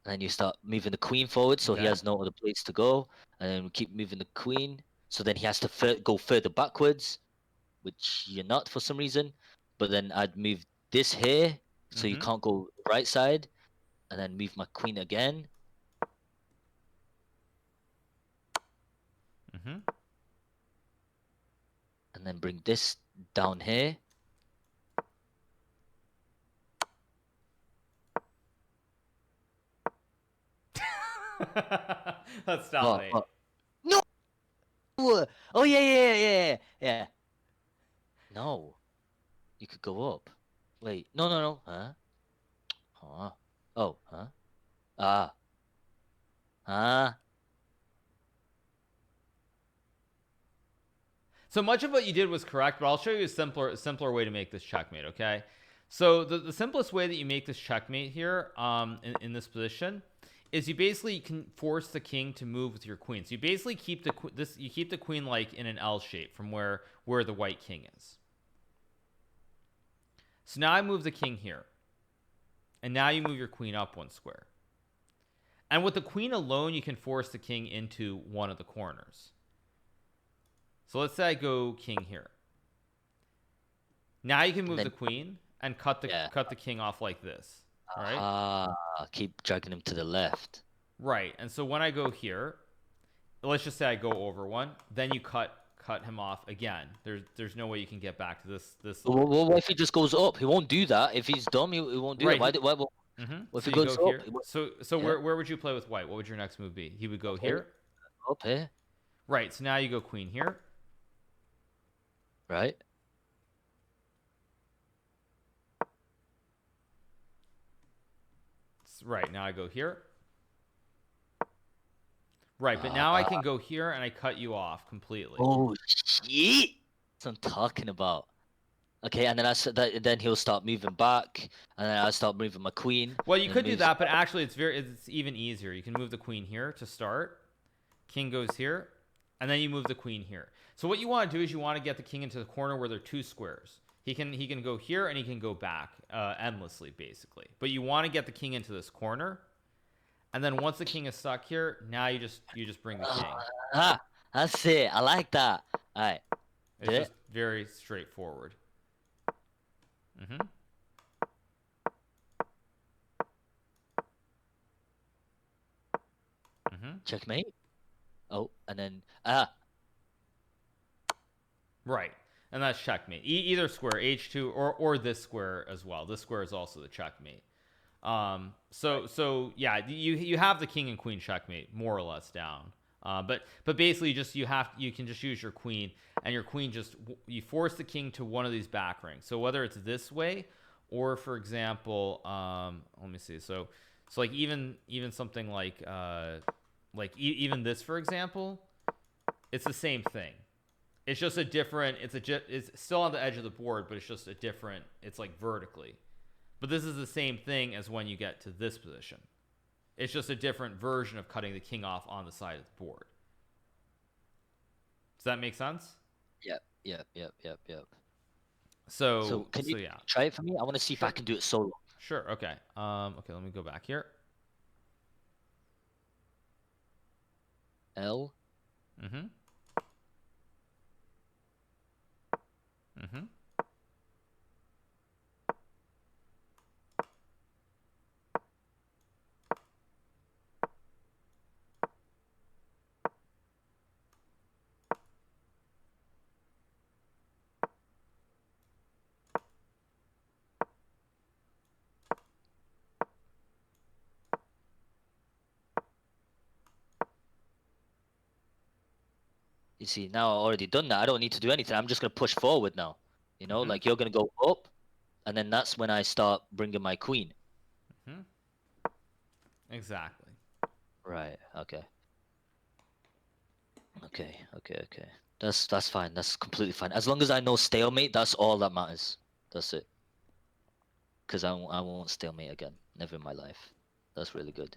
And then you start moving the queen forward, so he has no other place to go. And then we keep moving the queen. So then he has to go further backwards, which you're not for some reason. But then I'd move this here, so you can't go right side. And then move my queen again. And then bring this down here. That's stalemate. No! Oh, yeah. No. You could go up. Wait. No. Huh? Oh, huh? So much of what you did was correct, but I'll show you a simpler way to make this checkmate, okay? So the simplest way that you make this checkmate here in this position is you basically can force the king to move with your queen. So you basically keep the queen like in an L shape from where the white king is. So now I move the king here. And now you move your queen up 1 square. And with the queen alone, you can force the king into one of the corners. So let's say I go king here. Now you can move the queen and cut the king off like this. All right? Keep dragging him to the left. Right. And so when I go here, let's just say I go over 1, then you cut him off again. There's no way you can get back to this. Well, what if he just goes up? He won't do that. If he's dumb, he won't do that. Why? What if so he goes up? Here. So where would you play with white? What would your next move be? He would go here. Up here. Right. So now you go queen here. Right. Right. Now I go here. Right, but now I can go here and I cut you off completely. Oh shit! That's what I'm talking about. Okay, and then then he'll start moving back, and then I start moving my queen. Well, you could do that, but actually it's even easier. You can move the queen here to start. King goes here, and then you move the queen here. So what you want to do is you want to get the king into the corner where there are 2 squares. He can go here and he can go back endlessly, basically. But you want to get the king into this corner. And then once the king is stuck here, now you just bring the king. That's it. I like that. All right. It's just very straightforward. Checkmate. Oh, and then Right, and that's checkmate. Either square, h2 or this square as well. This square is also the checkmate. So yeah, you have the king and queen checkmate more or less down. But basically you can just use your queen, and your queen you force the king to one of these back rings. So whether it's this way or, for example, let me see. So like even something like even this, for example, it's the same thing. It's just a different. It's still on the edge of the board, but it's just a different. It's like vertically. But this is the same thing as when you get to this position. It's just a different version of cutting the king off on the side of the board. Does that make sense? Yep. So can you yeah. try it for me? I want to see if I can do it solo. Sure. Okay. Okay. Let me go back here. L. You see, now I already done that. I don't need to do anything. I'm just gonna push forward now. You know, like you're gonna go up, and then that's when I start bringing my queen. Exactly. Right. Okay. That's fine. That's completely fine. As long as I know stalemate, that's all that matters. That's it. Because I won't stalemate again. Never in my life. That's really good.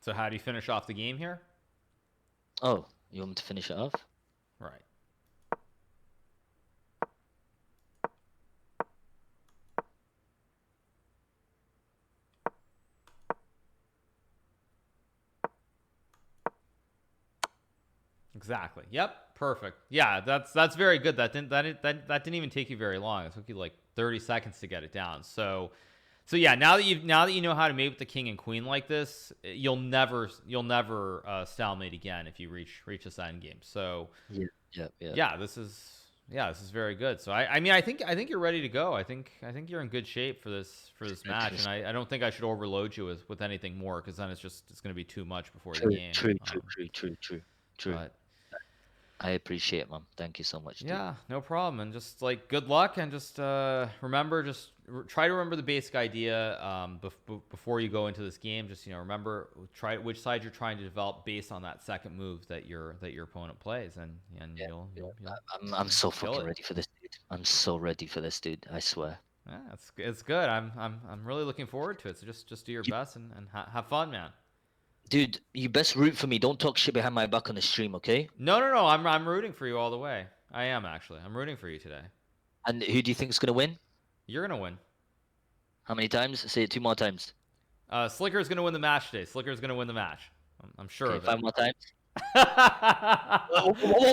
So how do you finish off the game here? Oh, you want me to finish it off? Right. Exactly. Yep. Perfect. Yeah, that's very good. That didn't even take you very long. It took you like 30 seconds to get it down. So yeah, now that you know how to mate with the king and queen like this, you'll never stalemate again if you reach this end game. So yeah, this is very good. So I mean I think you're ready to go. I think you're in good shape for this match, and I don't think I should overload you with anything more, because then it's going to be too much before the game. True. I appreciate it, man. Thank you so much, dude. Yeah, no problem. And just like good luck, and just remember, try to remember the basic idea before you go into this game. Just remember, try which side you're trying to develop based on that second move that your opponent plays, and Yeah, you'll yeah. you'll I'm so kill fucking it. ready for this, dude. I'm so ready for this, dude. I swear. Yeah, it's good. I'm really looking forward to it. So just do your You, best, and have fun, man. dude, you best root for me. Don't talk shit behind my back on the stream, okay? No. I'm rooting for you all the way. I am actually. I'm rooting for you today. And who do you think is gonna win? You're gonna win. How many times? Say it 2 more times. Slicker's gonna win the match today. Slicker's gonna win the match. I'm sure Okay, of it. 5 more times.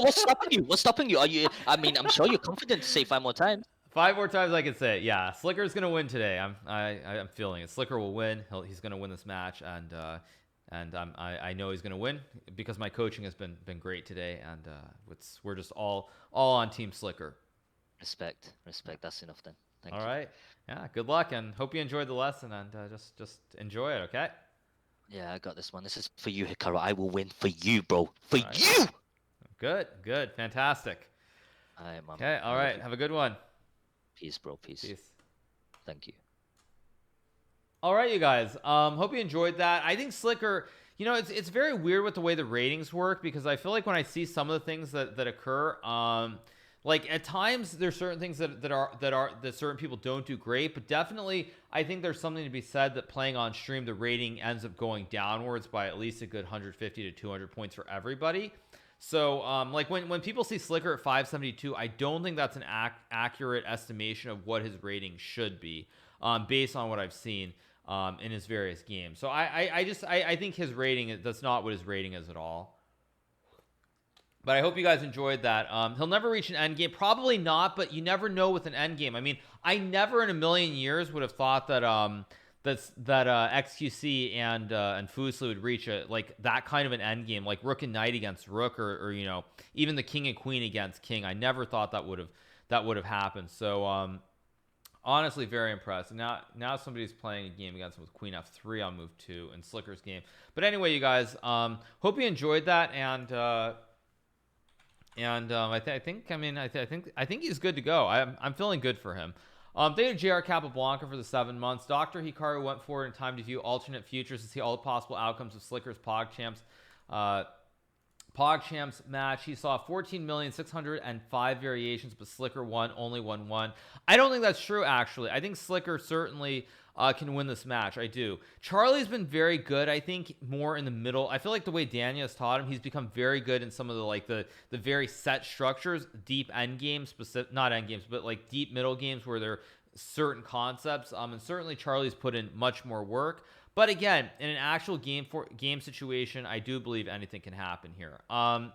What's stopping you? What's stopping you? Are you? I mean, I'm sure you're confident to say 5 more times. 5 more times I can say it. Yeah, Slicker's gonna win today. I'm feeling it. Slicker will win. He's gonna win this match, and I know he's gonna win because my coaching has been great today, and we're just all on Team Slicker. Respect. That's enough then. Thank All you. right. Yeah. Good luck, and hope you enjoyed the lesson, and just enjoy it. Okay. Yeah, I got this one. This is for you, Hikaru. I will win for you, bro. For All right. you. Good. Fantastic. All right, man. Okay. All right. Have a good one. Peace, bro. Peace. Thank you. All right, you guys. Hope you enjoyed that. I think Slicker, it's very weird with the way the ratings work, because I feel like when I see some of the things that occur, like at times there's certain things that certain people don't do great, but definitely I think there's something to be said that playing on stream, the rating ends up going downwards by at least a good 150 to 200 points for everybody. So, like when people see Slicker at 572, I don't think that's an accurate estimation of what his rating should be, based on what I've seen in his various games. So I think his rating, that's not what his rating is at all. But I hope you guys enjoyed that. He'll never reach an end game, probably not, but you never know with an end game. I mean, I never in a million years would have thought that XQC and Fusli would reach that kind of an end game, like Rook and Knight against Rook, or even the King and Queen against King. I never thought that would have happened. So honestly, very impressed. Now somebody's playing a game against him with Queen F3 on move 2 in Slicker's game. But anyway, you guys, hope you enjoyed that, and I think he's good to go. I'm feeling good for him. Thank you to JR Capablanca for the 7 months. Dr. Hikaru went forward in time to view alternate futures to see all the possible outcomes of Slicker's Pogchamps match. He saw 14,605 variations, but Slicker only won one. I don't think that's true, actually. I think Slicker certainly can win this match. I do. Charlie's been very good, I think, more in the middle. I feel like the way Daniel has taught him, he's become very good in some of the very set structures, deep end games, not end games, but like deep middle games where there are certain concepts. And certainly Charlie's put in much more work. But again, in an actual game situation, I do believe anything can happen here. Thank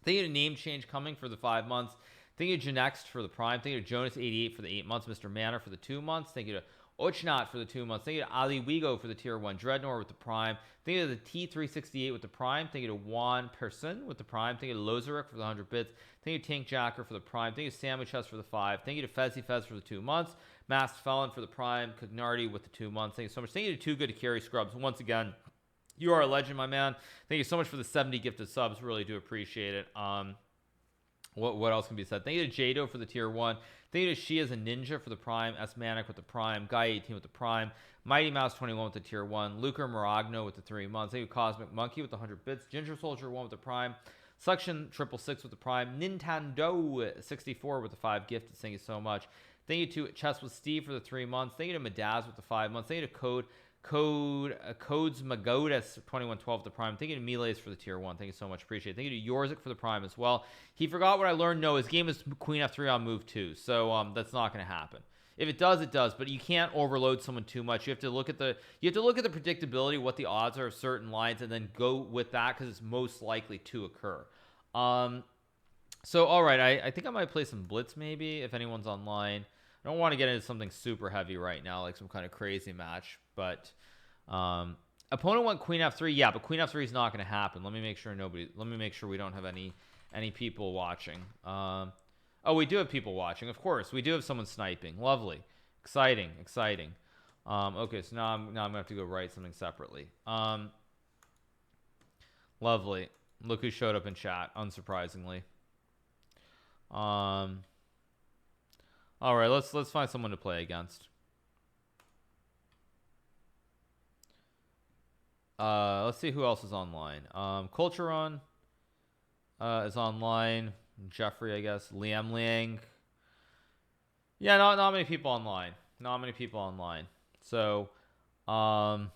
you to Name Change coming for the 5 months. Thank you to Janext for the Prime. Thank you to Jonas88 for the 8 months. Mr. Manor for the 2 months. Thank you to Ochnat for the 2 months. Thank you to Ali Wigo for the tier 1. Dreadnought with the Prime. Thank you to the T368 with the Prime. Thank you to Juan Person with the Prime. Thank you to Lozeric for the 100 bits. Thank you to Tank Jacker for the Prime. Thank you to Sandwich Chest for the 5. Thank you to Fezzy Fez for the 2 months. Masked Felon for the Prime. Cognardi with the 2 months. Thank you so much. Thank you to Too Good to Carry Scrubs. Once again, you are a legend, my man. Thank you so much for the 70 gifted subs. Really do appreciate it. What else can be said? Thank you to Jado for the tier 1. Thank you to She as a Ninja for the Prime. S Manic with the Prime. Guy 18 with the Prime. Mighty Mouse 21 with the tier 1. Luker Maragno with the 3 months. Thank you to Cosmic Monkey with the 100 bits. Ginger Soldier 1 with the Prime. Suction 666 with the Prime. Nintendo 64 with the 5 gifted. Thank you so much. Thank you to Chess with Steve for the 3 months. Thank you to Madaz with the 5 months. Thank you to Codes Magodas 2112 the Prime. Thank you to Miles for the tier 1. Thank you so much. Appreciate it. Thank you to Yorzik for the Prime as well. He forgot what I learned. No, his game is Queen F3 on move 2. So that's not going to happen. If it does, it does. But you can't overload someone too much. You have to look at the predictability, what the odds are of certain lines, and then go with that because it's most likely to occur. So all right, I think I might play some Blitz maybe if anyone's online. I don't want to get into something super heavy right now, like some kind of crazy match. But opponent went Queen F3. Yeah, but Queen F3 is not going to happen. Let me make sure we don't have any people watching. Oh, we do have people watching. Of course, we do have someone sniping. Lovely, exciting. Okay, so now I'm gonna have to go write something separately. Lovely. Look who showed up in chat. Unsurprisingly, All right, let's find someone to play against. Let's see who else is online. Culturon is online. Jeffrey, I guess. Liam Liang. Yeah, not many people online. Not many people online. So, I'm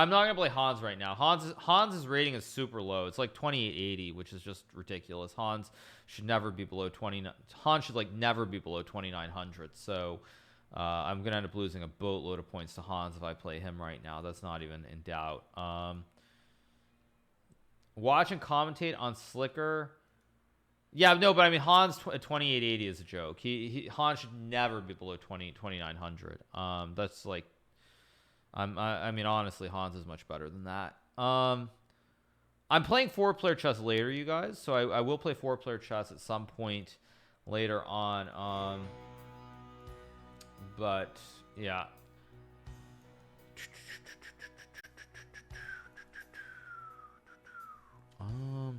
not gonna play Hans right now. Hans's rating is super low. It's like 2880, which is just ridiculous. Hans should never be below 20. Hans should like never be below 2900. So I'm gonna end up losing a boatload of points to Hans if I play him right now. That's not even in doubt. Watch and commentate on SlikeR. Yeah, no, but I mean Hans 2880 is a joke. Hans should never be below 2900. That's like. I mean, honestly, Hans is much better than that. I'm playing 4-player chess later, you guys. So I will play 4-player chess at some point later on. But yeah.